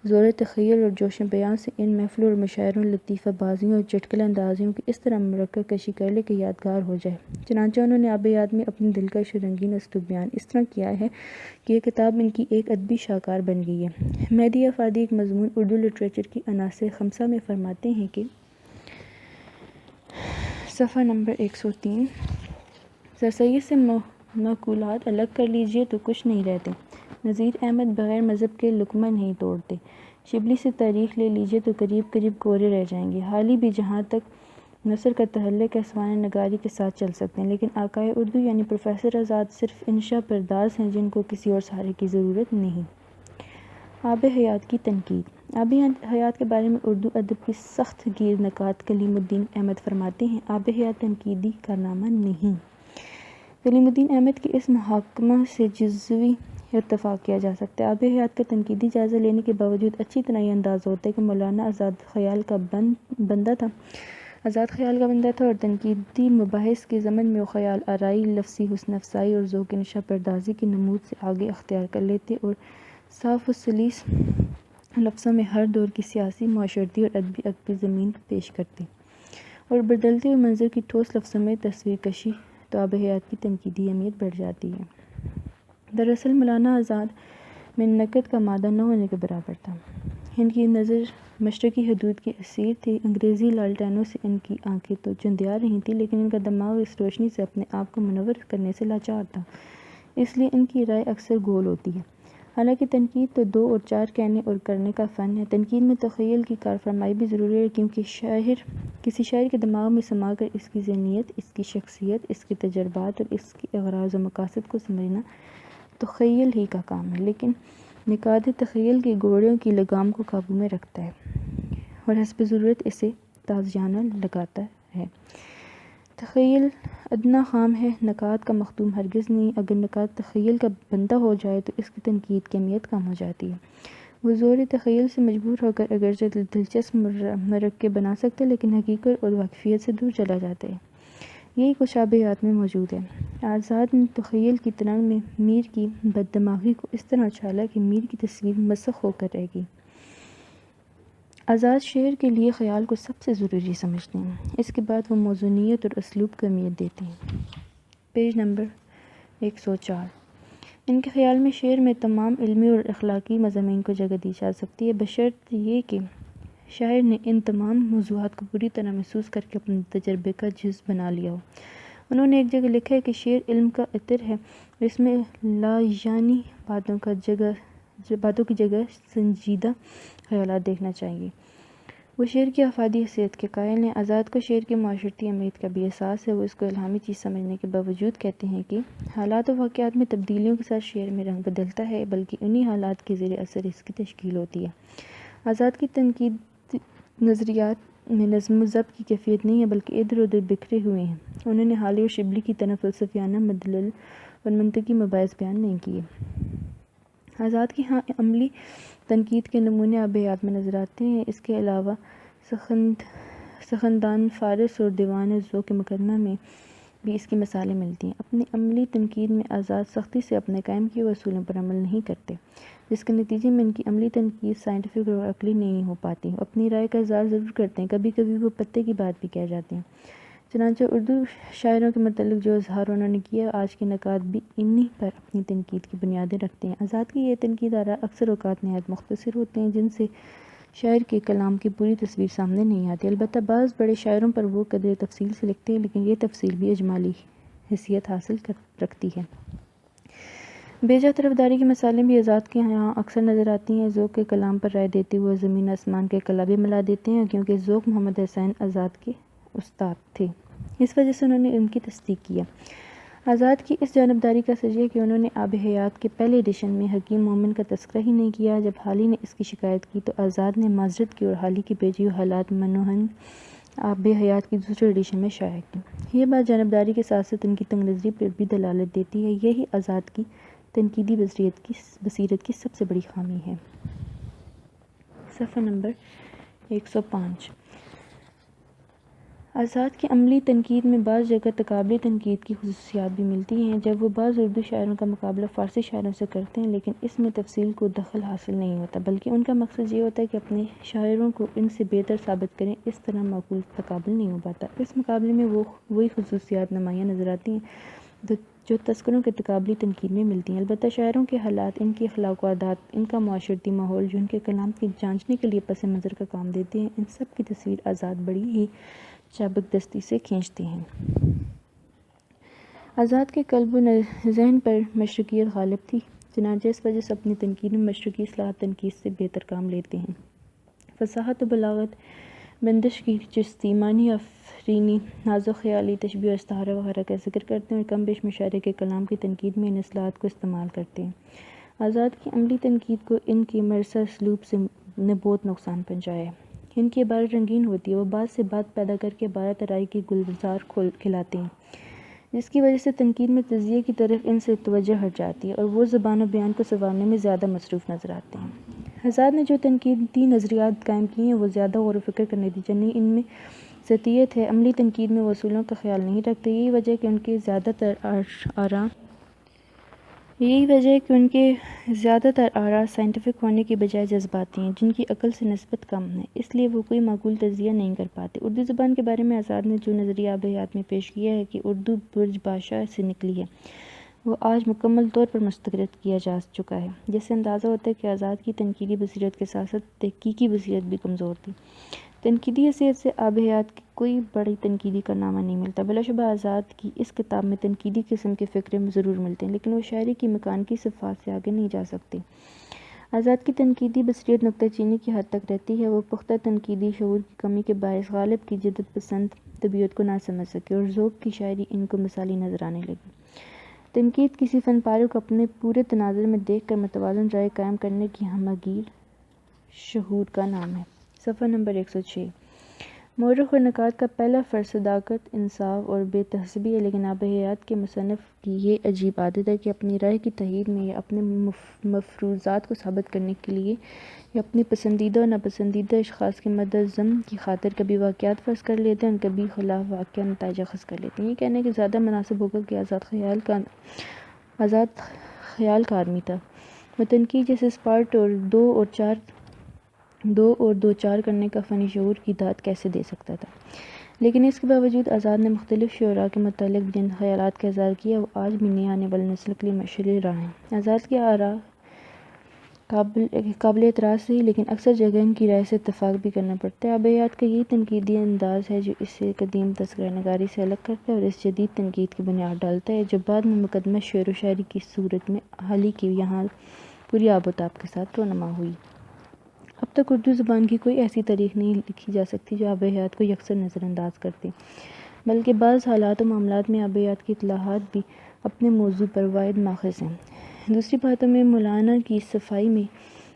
زور تخیل اور جوش بیان سے ان محفلوں اور مشاعروں، لطیفہ بازیوں اور چٹکلے اندازیوں کی اس طرح مرکب کشی کر لے کہ یادگار ہو جائے۔ چنانچہ انہوں نے آب حیات میں اپنی دلکش اور رنگین اسلوب بیان اس طرح کیا ہے کہ یہ کتاب ان کی ایک ادبی شاہکار بن گئی ہے۔ مہدی افادی ایک مضمون اردو لٹریچر کی عناصر خمسہ میں فرماتے ہیں کہ صفحہ نمبر 103، سر سید سے معقولات الگ کر لیجئے تو کچھ نہیں رہتے، نذیر احمد بغیر مذہب کے لقمہ نہیں توڑتے، شبلی سے تاریخ لے لیجئے تو قریب قریب کورے رہ جائیں گے، حالی بھی جہاں تک نثر کا تعلق ہے سوانح نگاری کے ساتھ چل سکتے ہیں، لیکن آقائے اردو یعنی پروفیسر آزاد صرف انشا پرداز ہیں جن کو کسی اور سہارے کی ضرورت نہیں۔ آب حیات کی تنقید۔ آب حیات کے بارے میں اردو ادب کی سخت گیر نقاد کلیم الدین احمد فرماتے ہیں، آب حیات تنقیدی کارنامہ نہیں۔ کلیم الدین احمد کے اس محاکمہ سے جزوی اتفاق کیا جا سکتا ہے۔ آب حیات کا تنقیدی جائزہ لینے کے باوجود اچھی طرح یہ اندازہ ہوتا ہے کہ مولانا آزاد خیال کا بندہ تھا اور تنقیدی مباحث کے ضمن میں وہ خیال آرائی، لفظی حسن افزائی اور ذوق انشا پردازی کی نمود سے آگے اختیار کر لیتے اور صاف و سلیس لفظوں میں ہر دور کی سیاسی، معاشرتی اور ادبی عقبی زمین پیش کرتے اور بدلتے ہوئے منظر کی ٹھوس لفظوں میں تصویر کشی، تو آب حیات کی تنقیدی اہمیت بڑھ جاتی ہے۔ دراصل مولانا آزاد میں نقد کا مادہ نہ ہونے کے برابر تھا۔ ان کی نظر مشرقی حدود کی اسیر تھی، انگریزی لالٹینوں سے ان کی آنکھیں تو چندیار رہی تھیں، لیکن ان کا دماغ اس روشنی سے اپنے آپ کو منور کرنے سے لاچار تھا، اس لیے ان کی رائے اکثر گول ہوتی ہے۔ حالانکہ تنقید تو دو اور چار کہنے اور کرنے کا فن ہے، تنقید میں تخیل کی کارفرمائی بھی ضروری ہے، کیونکہ کسی شاعر کے دماغ میں سما کر اس کی ذہنیت، اس کی شخصیت، اس کے تجربات اور اس کے اغراض و مقاصد کو سمجھنا تخیل ہی کا کام ہے، لیکن نقاد تخیل کے گھوڑوں کی لگام کو قابو میں رکھتا ہے اور حسب ضرورت اسے تازیانہ لگاتا ہے۔ تخیل ادنیٰ خام ہے، نقاد کا مخدوم ہرگز نہیں۔ اگر نقاد تخیل کا بندہ ہو جائے تو اس کی تنقید کی اہمیت کم ہو جاتی ہے۔ وہ زور تخیل سے مجبور ہو کر اگرچہ دلچسپ مرکب بنا سکتا ہے، لیکن حقیقت اور واقفیت سے دور چلا جاتا ہے۔ یہی کچھ آب حیات میں موجود ہے۔ آزاد نے تخیل کی ترنگ میں میر کی بددماغی کو اس طرح اچھالا کہ میر کی تصویر مسخ ہو کر رہ گئی۔ آزاد شعر کے لیے خیال کو سب سے ضروری سمجھتے ہیں، اس کے بعد وہ موزونیت اور اسلوب کو اہمیت دیتے ہیں۔ Page number 104۔ ان کے خیال میں شعر میں تمام علمی اور اخلاقی مضامین کو جگہ دی جا سکتی ہے، بشرط یہ کہ شاعر نے ان تمام موضوعات کو پوری طرح محسوس کر کے اپنے تجربے کا جز بنا لیا ہو۔ انہوں نے ایک جگہ لکھا ہے کہ شعر علم کا عطر ہے اور اس میں لایعنی باتوں کی جگہ سنجیدہ خیالات دیکھنا چاہیے۔ وہ شعر کی افادی حیثیت کے قائل ہیں۔ آزاد کو شعر کی معاشرتی اہمیت کا بھی احساس ہے۔ وہ اس کو الہامی چیز سمجھنے کے باوجود کہتے ہیں کہ حالات و واقعات میں تبدیلیوں کے ساتھ شعر میں رنگ بدلتا ہے، بلکہ انہی حالات کے زیر اثر اس کی تشکیل ہوتی ہے۔ آزاد کی تنقید نظریات میں نظم و ضبط کی کیفیت نہیں ہے، بلکہ ادھر ادھر بکھرے ہوئے ہیں۔ انہوں نے حالی اور شبلی کی طرح فلسفیانہ، مدلل اور منطقی مباحث بیان نہیں کیے۔ آزاد کی ہاں عملی تنقید کے نمونے آب حیات میں نظر آتے ہیں۔ اس کے علاوہ سخندان فارس اور دیوان ذوق مقدمہ میں بھی اس کی مثالیں ملتی ہیں۔ اپنی عملی تنقید میں آزاد سختی سے اپنے قائم کیے ہوئے اصولوں پر عمل نہیں کرتے، جس کے نتیجے میں ان کی عملی تنقید سائنٹیفک اور عقلی نہیں ہو پاتی۔ وہ اپنی رائے کا اظہار ضرور کرتے ہیں، کبھی کبھی وہ پتے کی بات بھی کہہ جاتے ہیں۔ چنانچہ اردو شاعروں کے متعلق جو اظہار انہوں نے کیا، آج کے نقاد بھی انہی پر اپنی تنقید کی بنیادیں رکھتے ہیں۔ آزاد کی یہ تنقید آراء اکثر اوقات نہایت مختصر ہوتے ہیں، جن سے شاعر کے کلام کی پوری تصویر سامنے نہیں آتی۔ البتہ بعض بڑے شاعروں پر وہ قدر تفصیل سے لکھتے ہیں، لیکن یہ تفصیل بھی اجمالی حیثیت حاصل رکھتی ہے۔ بیجا طرفداری کی مثالیں بھی آزاد کے یہاں اکثر نظر آتی ہیں۔ ذوق کے کلام پر رائے دیتے ہوئے زمین آسمان کے کلابے ملا دیتے ہیں، کیونکہ ذوق محمد حسین آزاد کے استاد تھے، اس وجہ سے انہوں نے ان کی تصدیق کیا۔ آزاد کی اس جانبداری کا سر یہ کہ انہوں نے آب حیات کے پہلے ایڈیشن میں حکیم مومن کا تذکرہ ہی نہیں کیا۔ جب حالی نے اس کی شکایت کی تو آزاد نے معذرت کی اور حالی کی بھیجی ہوئی حالات منوہن آب حیات کی دوسرے ایڈیشن میں شائع کی۔ یہ بات جانبداری کے ساتھ ساتھ ان کی تنگ نظری پر بھی دلالت دیتی ہے۔ یہی آزاد کی تنقیدی بصیرت کی سب سے بڑی خامی ہے۔ صفحہ نمبر 105۔ آزاد کی عملی تنقید میں بعض جگہ تقابلی تنقید کی خصوصیات بھی ملتی ہیں، جب وہ بعض اردو شاعروں کا مقابلہ فارسی شاعروں سے کرتے ہیں، لیکن اس میں تفصیل کو دخل حاصل نہیں ہوتا، بلکہ ان کا مقصد یہ ہوتا ہے کہ اپنے شاعروں کو ان سے بہتر ثابت کریں۔ اس طرح معقول تقابل نہیں ہو پاتا۔ اس مقابلے میں وہی خصوصیات نمایاں نظر آتی ہیں جو تذکروں کے تقابلی تنقید میں ملتی ہیں۔ البتہ شاعروں کے حالات، ان کی اخلاق و عادات، ان کا معاشرتی ماحول جو ان کے کلام کی جانچنے کے لیے پس منظر کا کام دیتے ہیں، ان سب کی تصویر آزاد بڑی ہی چابک دستی سے کھینچتے ہیں۔ آزاد کے قلب و ذہن پر مشرقیت غالب تھی، چنانچہ اس وجہ سے اپنی تنقید میں مشرقی اصطلاحات تنقید سے بہتر کام لیتے ہیں۔ فصاحت و بلاغت، بندش کی چستی، معنی آفرینی، ناز و خیالی، تشبیہ و استعارہ وغیرہ کا ذکر کرتے ہیں اور کم بیش مشاعرے کے کلام کی تنقید میں ان اصطلاحات کو استعمال کرتے ہیں۔ آزاد کی عملی تنقید کو ان کے مرثر اسلوب نے بہت نقصان پہنچایا ہے۔ ان کی عبارت رنگین ہوتی ہے، وہ بات سے بات پیدا کر کے عبارت آرائی کی گلزار کھلاتے ہیں، جس کی وجہ سے تنقید میں تجزیے کی طرف ان سے توجہ ہٹ جاتی ہے اور وہ زبان و بیان کو سنوارنے میں زیادہ مصروف نظر آتے ہیں۔ آزاد نے جو تنقیدی نظریات قائم کیے ہیں وہ زیادہ غور و فکر کا نتیجہ نہیں، ان میں ذاتیت ہے۔ عملی تنقید میں وہ اصولوں کا خیال نہیں رکھتے، یہی وجہ ہے کہ ان کے زیادہ تر آراء سائنٹیفک ہونے کی بجائے جذباتی ہیں، جن کی عقل سے نسبت کم ہے، اس لیے وہ کوئی معقول تجزیہ نہیں کر پاتے۔ اردو زبان کے بارے میں آزاد نے جو نظریہ آب حیات میں پیش کیا ہے کہ اردو برج باشا سے نکلی ہے، وہ آج مکمل طور پر مسترد کیا جا چکا ہے، جس سے اندازہ ہوتا ہے کہ آزاد کی تنقیدی بصیرت کے ساتھ ساتھ تحقیقی بصیرت بھی کمزور تھی۔ تنقیدی حیثیت سے آب حیات کی کوئی بڑی تنقیدی کارنامہ نہیں ملتا۔ بلا شبہ آزاد کی اس کتاب میں تنقیدی قسم کے فقرے ضرور ملتے ہیں، لیکن وہ شاعری کی مکانیکی صفات سے آگے نہیں جا سکتے۔ آزاد کی تنقیدی بصیرت نکتہ چینی کی حد تک رہتی ہے، وہ پختہ تنقیدی شعور کی کمی کے باعث غالب کی جدت پسند طبیعت کو نہ سمجھ سکے اور ذوق کی شاعری ان کو مثالی نظر آنے لگی۔ تنقید کسی فن پارے کو اپنے پورے تناظر میں دیکھ کر متوازن رائے قائم کرنے کی ہمگیر شہود کا نام ہے۔ صفحہ نمبر 106۔ مورخ اور نقاد کا پہلا فرض صداقت، انصاف اور بے تحسبی ہے، لیکن آب حیات کے مصنف کی یہ عجیب عادت ہے کہ اپنی رائے کی تائید میں یا اپنے مفروضات کو ثابت کرنے کے لیے یا اپنی پسندیدہ اور ناپسندیدہ اشخاص کے مدح ذم کی خاطر کبھی واقعات فرض کر لیتے ہیں اور کبھی خلاف واقعہ نتائج اخذ کر لیتے ہیں۔ یہ کہنے کہ زیادہ مناسب ہوگا کہ آزاد خیال کا آدمی تھا، وہ تنقید جیسے اسپارٹ اور دو اور دو چار کرنے کا فنی شعور کی داد کیسے دے سکتا تھا؟ لیکن اس کے باوجود آزاد نے مختلف شعراء کے متعلق جن خیالات کا اظہار کیا وہ آج بھی نئی آنے والی نسل کے لیے مشعل راہ ہیں۔ آزاد کی آراء قابل اعتراض رہی، لیکن اکثر جگہ ان کی رائے سے اتفاق بھی کرنا پڑتا ہے۔ آب حیات کا یہی تنقیدی انداز ہے جو اسے قدیم تذکرہ نگاری سے الگ کرتا ہے اور اس جدید تنقید کی بنیاد ڈالتا ہے جو بعد میں مقدمہ شعر و شاعری کی صورت میں حالی کی یہاں پوری آب و تاب کے ساتھ رونما ہوئی۔ اب تک اردو زبان کی کوئی ایسی تاریخ نہیں لکھی جا سکتی جو آب حیات کو یکسر نظر انداز کرتے، بلکہ بعض حالات و معاملات میں آب حیات کی اطلاعات بھی اپنے موضوع پر واحد ماخذ ہیں۔ دوسری باتوں میں مولانا کی صفائی میں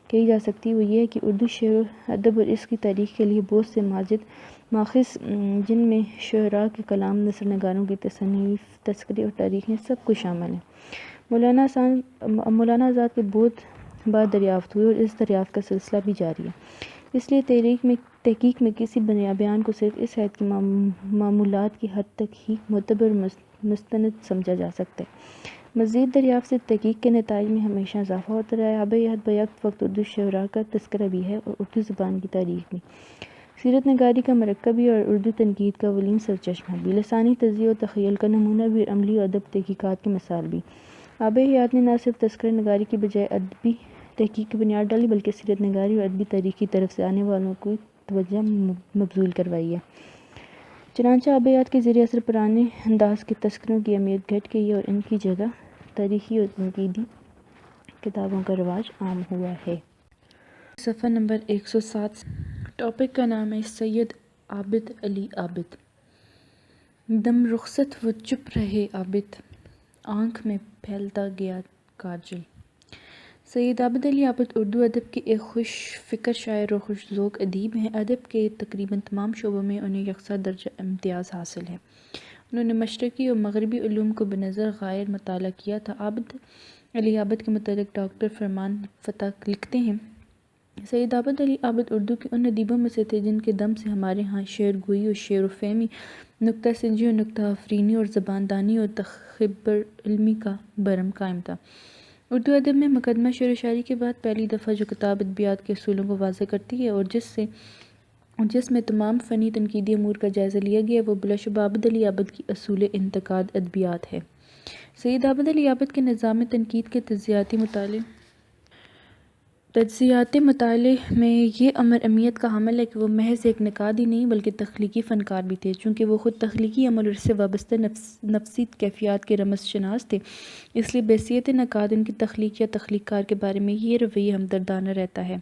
کہی جا سکتی وہ یہ ہے کہ اردو شعر و ادب اور اس کی تاریخ کے لیے بہت سے ماخذ جن میں شعراء کے کلام، نثر نگاروں کی تصانیف، تذکرے اور تاریخیں سب کچھ شامل ہیں، مولانا آزاد کے بہت بعد دریافت ہوئے اور اس دریافت کا سلسلہ بھی جاری ہے، اس لیے تحقیق میں کسی بیان کو صرف اس حد کی معمولات کی حد تک ہی معتبر اور مستند سمجھا جا سکتا ہے۔ مزید دریافت سے تحقیق کے نتائج میں ہمیشہ اضافہ ہوتا رہا ہے۔ آب حیات بیک وقت اردو شعراء کا تذکرہ بھی ہے اور اردو زبان کی تاریخ بھی، سیرت نگاری کا مرکب بھی اور اردو تنقید کا اولین سرچشمہ بھی، لسانی تجزیہ و تخیل کا نمونہ بھی اور عملی و ادب تحقیقات کی مثال بھی۔ آب حیات نے نہ صرف تذکرہ نگاری کی بجائے ادبی تحقیق کی بنیاد ڈالی بلکہ سیرت نگاری اور ادبی تاریخ کی طرف سے آنے والوں کو توجہ مبذول کروائی ہے۔ چنانچہ آب حیات کے زیر اثر پرانے انداز کے تذکروں کی اہمیت گھٹ گئی ہے اور ان کی جگہ تاریخی اور تنقیدی کتابوں کا رواج عام ہوا ہے۔ صفحہ نمبر 107۔ ٹاپک کا نام ہے سید عابد علی عابد۔ دم رخصت وہ چپ رہے عابد، آنکھ میں پھیلتا گیا کاجل۔ سید عابد علی عابد اردو ادب کے ایک خوش فکر شاعر اور خوش ذوق ادیب ہیں۔ ادب کے تقریباً تمام شعبوں میں انہیں یکساں درجہ امتیاز حاصل ہے۔ انہوں نے مشرقی اور مغربی علوم کو بنظر غائر مطالعہ کیا تھا۔ عابد علی عابد کے متعلق ڈاکٹر فرمان فتح لکھتے ہیں سید عابد علی عابد اردو کے ان ادیبوں میں سے تھے جن کے دم سے ہمارے ہاں شعر گوئی اور شعر و فہمی، نکتہ سنجی اور نکتہ آفرینی اور زبان دانی اور تخبر علمی کا برم قائم تھا۔ اردو ادب میں مقدمہ شعر و شاعری کے بعد پہلی دفعہ جو کتاب ادبیات کے اصولوں کو واضح کرتی ہے اور جس میں تمام فنی تنقیدی امور کا جائزہ لیا گیا وہ بلا شبہ عابد علی عابد کی اصول انتقاد ادبیات ہے۔ سید عابد علی عابد کے نظام تنقید کے تجزیاتی مطالعے میں یہ امر اہمیت کا حامل ہے کہ وہ محض ایک نقاد ہی نہیں بلکہ تخلیقی فنکار بھی تھے۔ چونکہ وہ خود تخلیقی عمل اور اس سے وابستہ نفسی کیفیات کے رمز شناس تھے، اس لیے بحیثیت نقاد ان کی تخلیق یا تخلیق کار کے بارے میں یہ رویہ ہمدردانہ رہتا ہے۔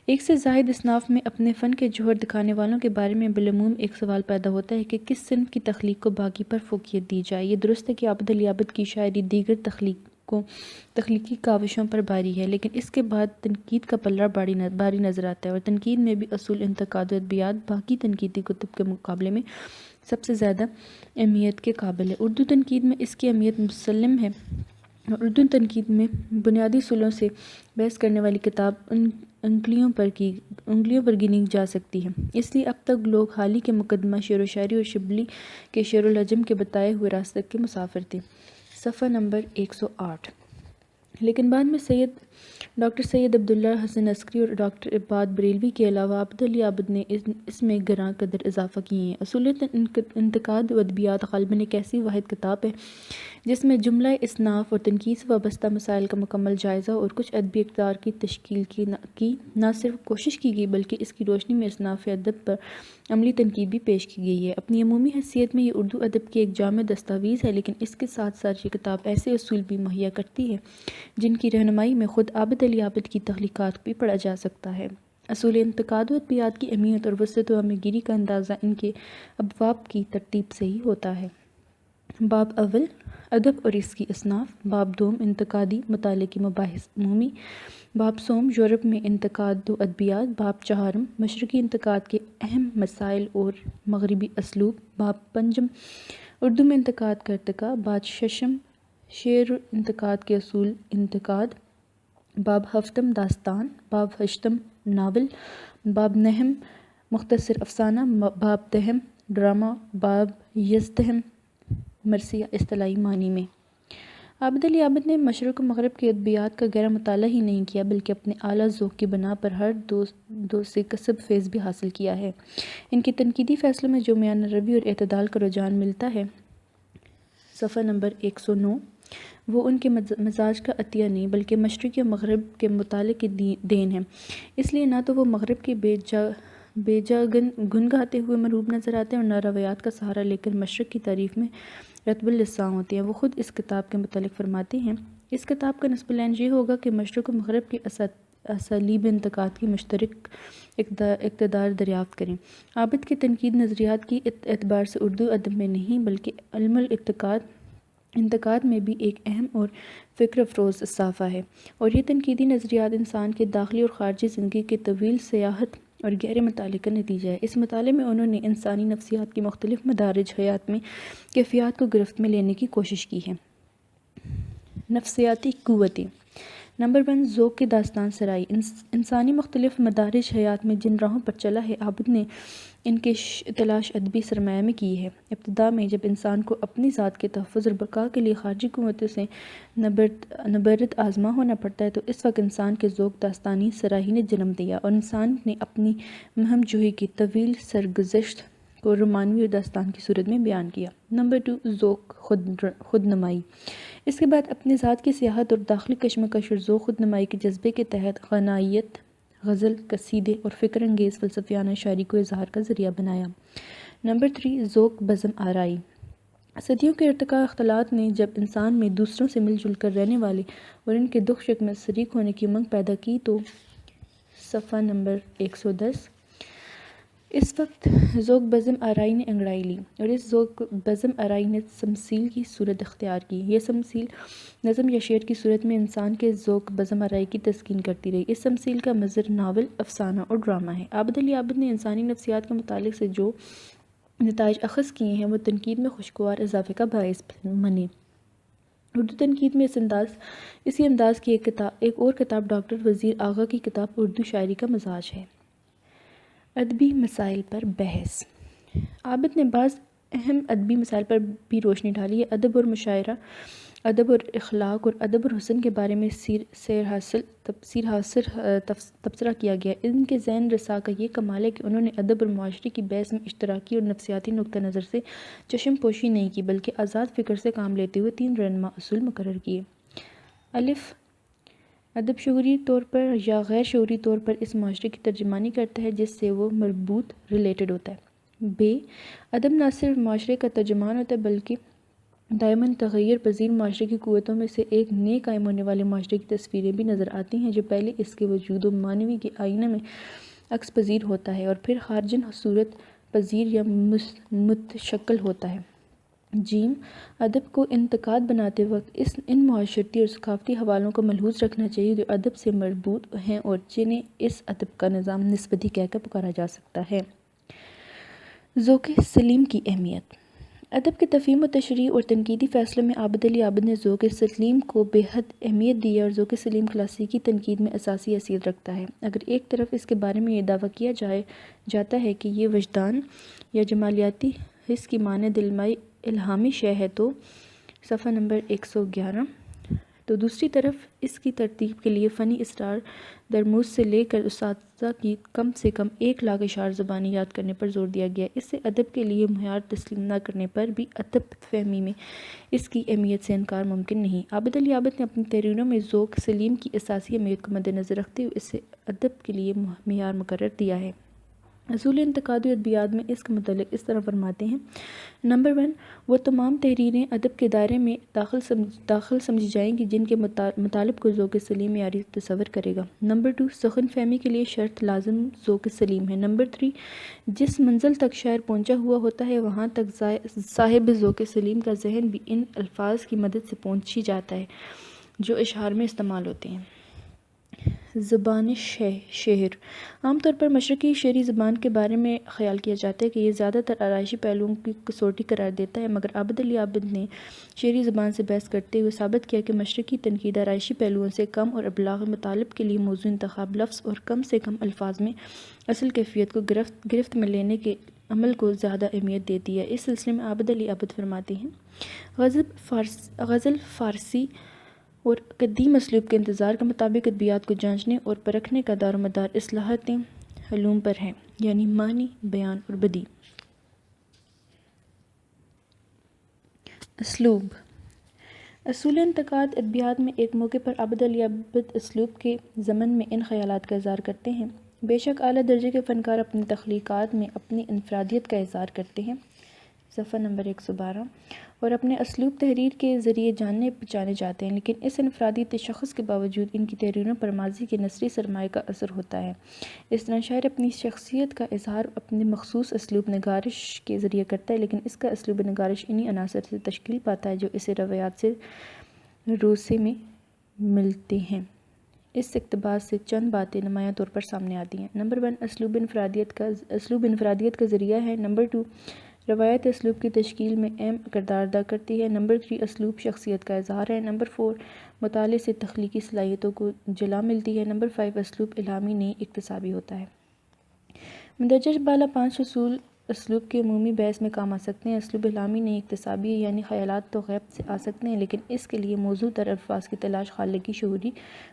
ایک سے زائد اصناف میں اپنے فن کے جوہر دکھانے والوں کے بارے میں بالعموم ایک سوال پیدا ہوتا ہے کہ کس صنف کی تخلیق کو باقی پر فوقیت دی جائے۔ یہ درست ہے کہ عابد علی عابد کی شاعری دیگر تخلیقی کاوشوں پر بھاری ہے، لیکن اس کے بعد تنقید کا پلڑا بھاری نظر آتا ہے، اور تنقید میں بھی اصول انتقاد و ادبیات باقی تنقیدی کتب کے مقابلے میں سب سے زیادہ اہمیت کے قابل ہے۔ اردو تنقید میں اس کی اہمیت مسلم ہے، اور اردو تنقید میں بنیادی اصولوں سے بحث کرنے والی کتاب انگلیوں پر گنی جا سکتی ہے۔ اس لیے اب تک لوگ حال ہی کے مقدمہ شعر و شاعری اور شبلی کے شعر الحجم کے بتائے ہوئے راستے کے مسافر تھے۔ صفحہ نمبر 108۔ لیکن بعد میں ڈاکٹر سید عبداللہ حسن عسکری اور ڈاکٹر عباد بریلوی کے علاوہ عابد علی عابد نے اس میں گراں قدر اضافہ کیے ہیں۔ اصول انتقاد و ادبیات غالباً ایک ایسی واحد کتاب ہے جس میں جملہ اصناف اور تنقید سے وابستہ مسائل کا مکمل جائزہ اور کچھ ادبی اقدار کی تشکیل کی نہ صرف کوشش کی گئی بلکہ اس کی روشنی میں اصناف ادب پر عملی تنقید بھی پیش کی گئی ہے۔ اپنی عمومی حیثیت میں یہ اردو ادب کی ایک جامع دستاویز ہے، لیکن اس کے ساتھ ساتھ یہ کتاب ایسے اصول بھی مہیا کرتی ہے جن کی رہنمائی میں خود عابد علی عابد کی تخلیقات بھی پڑھا جا سکتا ہے۔ اصول انتقاد و ادبیات کی اہمیت اور وسعت و عمیقی کا اندازہ ان کے ابواب کی ترتیب سے ہی ہوتا ہے۔ باب اول، ادب اور اس کی اصناف۔ باب دوم، انتقادی مطالعے کے مباحث عمومی۔ باب سوم، یورپ میں انتقاد و ادبیات۔ باب چہارم، مشرقی انتقاد کے اہم مسائل اور مغربی اسلوب۔ باب پنجم، اردو میں انتقاد کا ارتقاء۔ باب ششم، شعر انتقاد کے اصول انتقاد۔ باب ہفتم، داستان۔ باب ہشتم، ناول۔ باب نہم، مختصر افسانہ۔ باب دہم، ڈرامہ۔ باب یزدہم، مرثیہ اصطلاحی معنی میں۔ عابد علی عابد نے مشرق و مغرب کے ادبیات کا گہرا مطالعہ ہی نہیں کیا بلکہ اپنے اعلیٰ ذوق کی بنا پر ہر دو سے کسب فیض بھی حاصل کیا ہے۔ ان کے تنقیدی فیصلوں میں جو میانہ روی اور اعتدال کا رجحان ملتا ہے، صفحہ نمبر 109، وہ ان کے مزاج کا عطیہ نہیں بلکہ مشرق و مغرب کے مطالعے کی دین ہے۔ اس لیے نہ تو وہ مغرب کے بے جا گن گاتے ہوئے مرعوب نظر آتے ہیں اور نہ روایات کا سہارا لے کر مشرق کی تعریف میں رطب اللسان ہوتے ہیں۔ وہ خود اس کتاب کے متعلق فرماتے ہیں: اس کتاب کا نصب العین یہ ہوگا کہ مشرق و مغرب کی اسالیب انتقاد کی مشترک اقتدار دریافت کریں۔ عابد کے تنقید نظریات کی اعتبار سے اردو ادب میں نہیں بلکہ علم انتقاد میں بھی ایک اہم اور فکر افروز صافہ ہے، اور یہ تنقیدی نظریات انسان کے داخلی اور خارجی زندگی کی طویل سیاحت اور گہرے مطالعے کا نتیجہ ہے۔ اس مطالعے میں انہوں نے انسانی نفسیات کی مختلف مدارج حیات میں کیفیات کو گرفت میں لینے کی کوشش کی ہے۔ نفسیاتی قوتیں۔ نمبر 1، ذوق کی داستان سرائی۔ انسانی مختلف مدارج حیات میں جن راہوں پر چلا ہے، عابد نے ان کی تلاش ادبی سرمایہ میں کی ہے۔ ابتدا میں جب انسان کو اپنی ذات کے تحفظ اور بقا کے لیے خارجی قوتوں سے نبرد آزما ہونا پڑتا ہے تو اس وقت انسان کے ذوق داستانی سرائی نے جنم دیا، اور انسان نے اپنی مہم جوئی کی طویل سرگزشت کو رومانوی اور داستان کی صورت میں بیان کیا۔ نمبر 2، ذوق خود نمائی۔ اس کے بعد اپنی ذات کی سیاحت اور داخلی کشمکش اور ذوق خود نمائی کے جذبے کے تحت غنائیت، غزل، قصیدے اور فکر انگیز فلسفیانہ شاعری کو اظہار کا ذریعہ بنایا۔ نمبر 3، ذوق بزم آرائی۔ صدیوں کے ارتقاء اختلاط نے جب انسان میں دوسروں سے مل جل کر رہنے والے اور ان کے دکھ شک میں شریک ہونے کی امنگ پیدا کی تو صفحہ نمبر 110، اس وقت ذوق بزم آرائی نے انگڑائی لی، اور اس ذوق بزم آرائی نے تمثیل کی صورت اختیار کی۔ یہ تمثیل نظم یا شعر کی صورت میں انسان کے ذوق بزم آرائی کی تسکین کرتی رہی۔ اس تمثیل کا مظہر ناول، افسانہ اور ڈرامہ ہے۔ عابد علی عابد نے انسانی نفسیات کے متعلق سے جو نتائج اخذ کیے ہیں وہ تنقید میں خوشگوار اضافے کا باعث بنے۔ اردو تنقید میں اسی انداز کی ایک اور کتاب ڈاکٹر وزیر آغا کی کتاب اردو شاعری کا مزاج ہے۔ ادبی مسائل پر بحث۔ عابد نے بعض اہم ادبی مسائل پر بھی روشنی ڈالی ہے۔ ادب اور مشاعرہ، ادب اور اخلاق اور ادب اور حسن کے بارے میں تبصرہ کیا گیا۔ ان کے ذہن رساں کا یہ کمال ہے کہ انہوں نے ادب اور معاشرے کی بحث میں اشتراکی اور نفسیاتی نقطہ نظر سے چشم پوشی نہیں کی، بلکہ آزاد فکر سے کام لیتے ہوئے 3 رہنما اصول مقرر کیے۔ الف، ادب شعوری طور پر یا غیر شعوری طور پر اس معاشرے کی ترجمانی کرتا ہے جس سے وہ مربوط ریلیٹڈ ہوتا ہے۔ ب، ادب نہ صرف معاشرے کا ترجمان ہوتا ہے بلکہ دائماً تغیر پذیر معاشرے کی قوتوں میں سے ایک نئے قائم ہونے والے معاشرے کی تصویریں بھی نظر آتی ہیں جو پہلے اس کے وجود و معنوی کے آئینے میں عکس پذیر ہوتا ہے اور پھر خارجن صورت پذیر یا متشکل ہوتا ہے۔ جیم، ادب کو انتقاد بناتے وقت ان معاشرتی اور ثقافتی حوالوں کو ملحوظ رکھنا چاہیے جو ادب سے مربوط ہیں اور جنہیں اس ادب کا نظام نسبتی کہہ کر پکارا جا سکتا ہے۔ ذوق سلیم کی اہمیت۔ ادب کے تفہیم و تشریح اور تنقیدی فیصلوں میں عابد علی عابد نے ذوق سلیم کو بے حد اہمیت دی ہے اور ذوق سلیم کلاسیکی تنقید میں اساسی حیثیت رکھتا ہے۔ اگر ایک طرف اس کے بارے میں یہ دعویٰ کیا جاتا ہے کہ یہ وجدان یا جمالیاتی حس کی مانند الہامی شے ہے تو صفحہ نمبر 111، تو دوسری طرف اس کی ترتیب کے لیے فنی اسرار درموز سے لے کر اساتذہ کی کم سے کم 1,00,000 اشعار زبانی یاد کرنے پر زور دیا گیا ہے۔ اس سے ادب کے لیے معیار تسلیم نہ کرنے پر بھی ادب فہمی میں اس کی اہمیت سے انکار ممکن نہیں۔ عابد علی عابد نے اپنی تحریروں میں ذوق سلیم کی اساسی اہمیت کو مدنظر رکھتے ہوئے اسے ادب کے لیے معیار مقرر دیا ہے۔ اصول انتقادی ادبیات میں اس کے متعلق اس طرح فرماتے ہیں: نمبر 1، وہ تمام تحریریں ادب کے دائرے میں داخل سمجھی جائیں گی جن کے مطالب کو ذوق سلیم معیاری تصور کرے گا۔ نمبر 2، سخن فہمی کے لیے شرط لازم ذوق سلیم ہے۔ نمبر 3، جس منزل تک شاعر پہنچا ہوا ہوتا ہے وہاں تک صاحب ذوق سلیم کا ذہن بھی ان الفاظ کی مدد سے پہنچ ہی جاتا ہے جو اشعار میں استعمال ہوتے ہیں۔ زبان شعر۔ عام طور پر مشرقی شعری زبان کے بارے میں خیال کیا جاتا ہے کہ یہ زیادہ تر آرائشی پہلوؤں کی کسوٹی قرار دیتا ہے، مگر عابد علی عابد نے شعری زبان سے بحث کرتے ہوئے ثابت کیا کہ مشرقی تنقید آرائشی پہلوؤں سے کم اور ابلاغ مطالب کے لیے موضوع انتخاب، لفظ اور کم سے کم الفاظ میں اصل کیفیت کو گرفت میں لینے کے عمل کو زیادہ اہمیت دیتی ہے۔ اس سلسلے میں عابد علی عابد فرماتے ہیں: غزل فارسی اور قدیم اسلوب کے انتظار کے مطابق ادبیات کو جانچنے اور پرکھنے کا دار و مدار اصطلاحاتی علوم پر ہے، یعنی معنی، بیان اور بدیع۔ اسلوب۔ اصول انتقاد ادبیات میں ایک موقع پر عابد علی عابد اسلوب کے ضمن میں ان خیالات کا اظہار کرتے ہیں: بے شک اعلیٰ درجے کے فنکار اپنی تخلیقات میں اپنی انفرادیت کا اظہار کرتے ہیں، صفحہ نمبر 112، اور اپنے اسلوب تحریر کے ذریعے جانے پہچانے جاتے ہیں، لیکن اس انفرادی تشخص کے باوجود ان کی تحریروں پر ماضی کے نثری سرمایہ کا اثر ہوتا ہے۔ اس طرح شاعر اپنی شخصیت کا اظہار اپنے مخصوص اسلوب نگارش کے ذریعے کرتا ہے، لیکن اس کا اسلوب نگارش انہی عناصر سے تشکیل پاتا ہے جو اسے روایات سے روسے میں ملتے ہیں۔ اس اقتباس سے چند باتیں نمایاں طور پر سامنے آتی ہیں۔ نمبر 1، اسلوب انفرادیت کا ذریعہ ہے۔ نمبر 2، روایت اسلوب کی تشکیل میں اہم کردار ادا کرتی ہے۔ نمبر 3، اسلوب شخصیت کا اظہار ہے۔ نمبر 4، مطالعے سے تخلیقی صلاحیتوں کو جلا ملتی ہے۔ نمبر 5، اسلوب الہامی نہیں اکتسابی ہوتا ہے۔ مندرجہ بالا 5 اصول اسلوب کے عمومی بحث میں کام آ سکتے ہیں۔ اسلوب الہامی نہیں اکتسابی ہے، یعنی خیالات تو غیب سے آ سکتے ہیں لیکن اس کے لیے موزوں در الفاظ کی تلاش خالق کی شعوری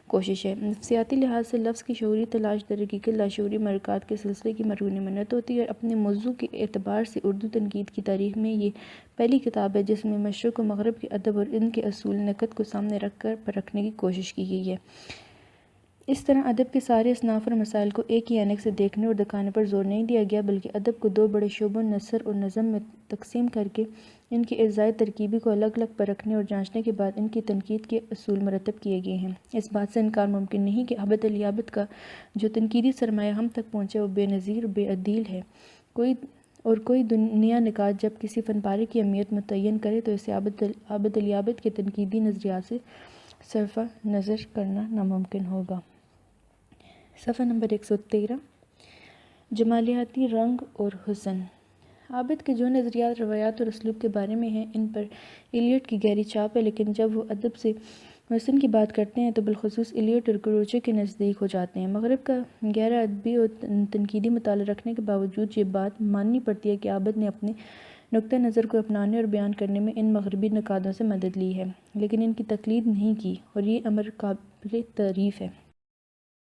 کوشش ہے۔ نفسیاتی لحاظ سے لفظ کی شعوری تلاش در حقیقت لاشعوری مرکات کے سلسلے کی مرہون منت ہوتی ہے، اور اپنے موضوع کے اعتبار سے اردو تنقید کی تاریخ میں یہ پہلی کتاب ہے جس میں مشرق و مغرب کے ادب اور ان کے اصول نقد کو سامنے رکھ کر پرکھنے کی کوشش کی گئی ہے۔ اس طرح ادب کے سارے اصناف اور مسائل کو ایک ہی عینک سے دیکھنے اور دکھانے پر زور نہیں دیا گیا، بلکہ ادب کو 2 بڑے شعبوں نثر اور نظم میں تقسیم کر کے ان کے اجزائے ترکیبی کو الگ الگ پرکھنے اور جانچنے کے بعد ان کی تنقید کے اصول مرتب کیے گئے ہیں۔ اس بات سے انکار ممکن نہیں کہ عابد علی عابد کا جو تنقیدی سرمایہ ہم تک پہنچا وہ بے نظیر اور بے عدیل ہے۔ کوئی نیا نکات جب کسی فن پارے کی اہمیت متعین کرے تو اسے عابد علی عابد کے تنقیدی نظریات سے صرف نظر کرنا ناممکن ہوگا۔ صفحہ نمبر 113، جمالیاتی رنگ اور حسن۔ عابد کے جو نظریات، روایات اور اسلوب کے بارے میں ہیں، ان پر ایلیٹ کی گہری چھاپ ہے، لیکن جب وہ ادب سے حسن کی بات کرتے ہیں تو بالخصوص ایلیٹ اور کروچے کے نزدیک ہو جاتے ہیں۔ مغرب کا گہرا ادبی اور تنقیدی مطالعہ رکھنے کے باوجود یہ بات ماننی پڑتی ہے کہ عابد نے اپنے نقطہ نظر کو اپنانے اور بیان کرنے میں ان مغربی نقادوں سے مدد لی ہے، لیکن ان کی تقلید نہیں کی، اور یہ امر قابل تعریف ہے۔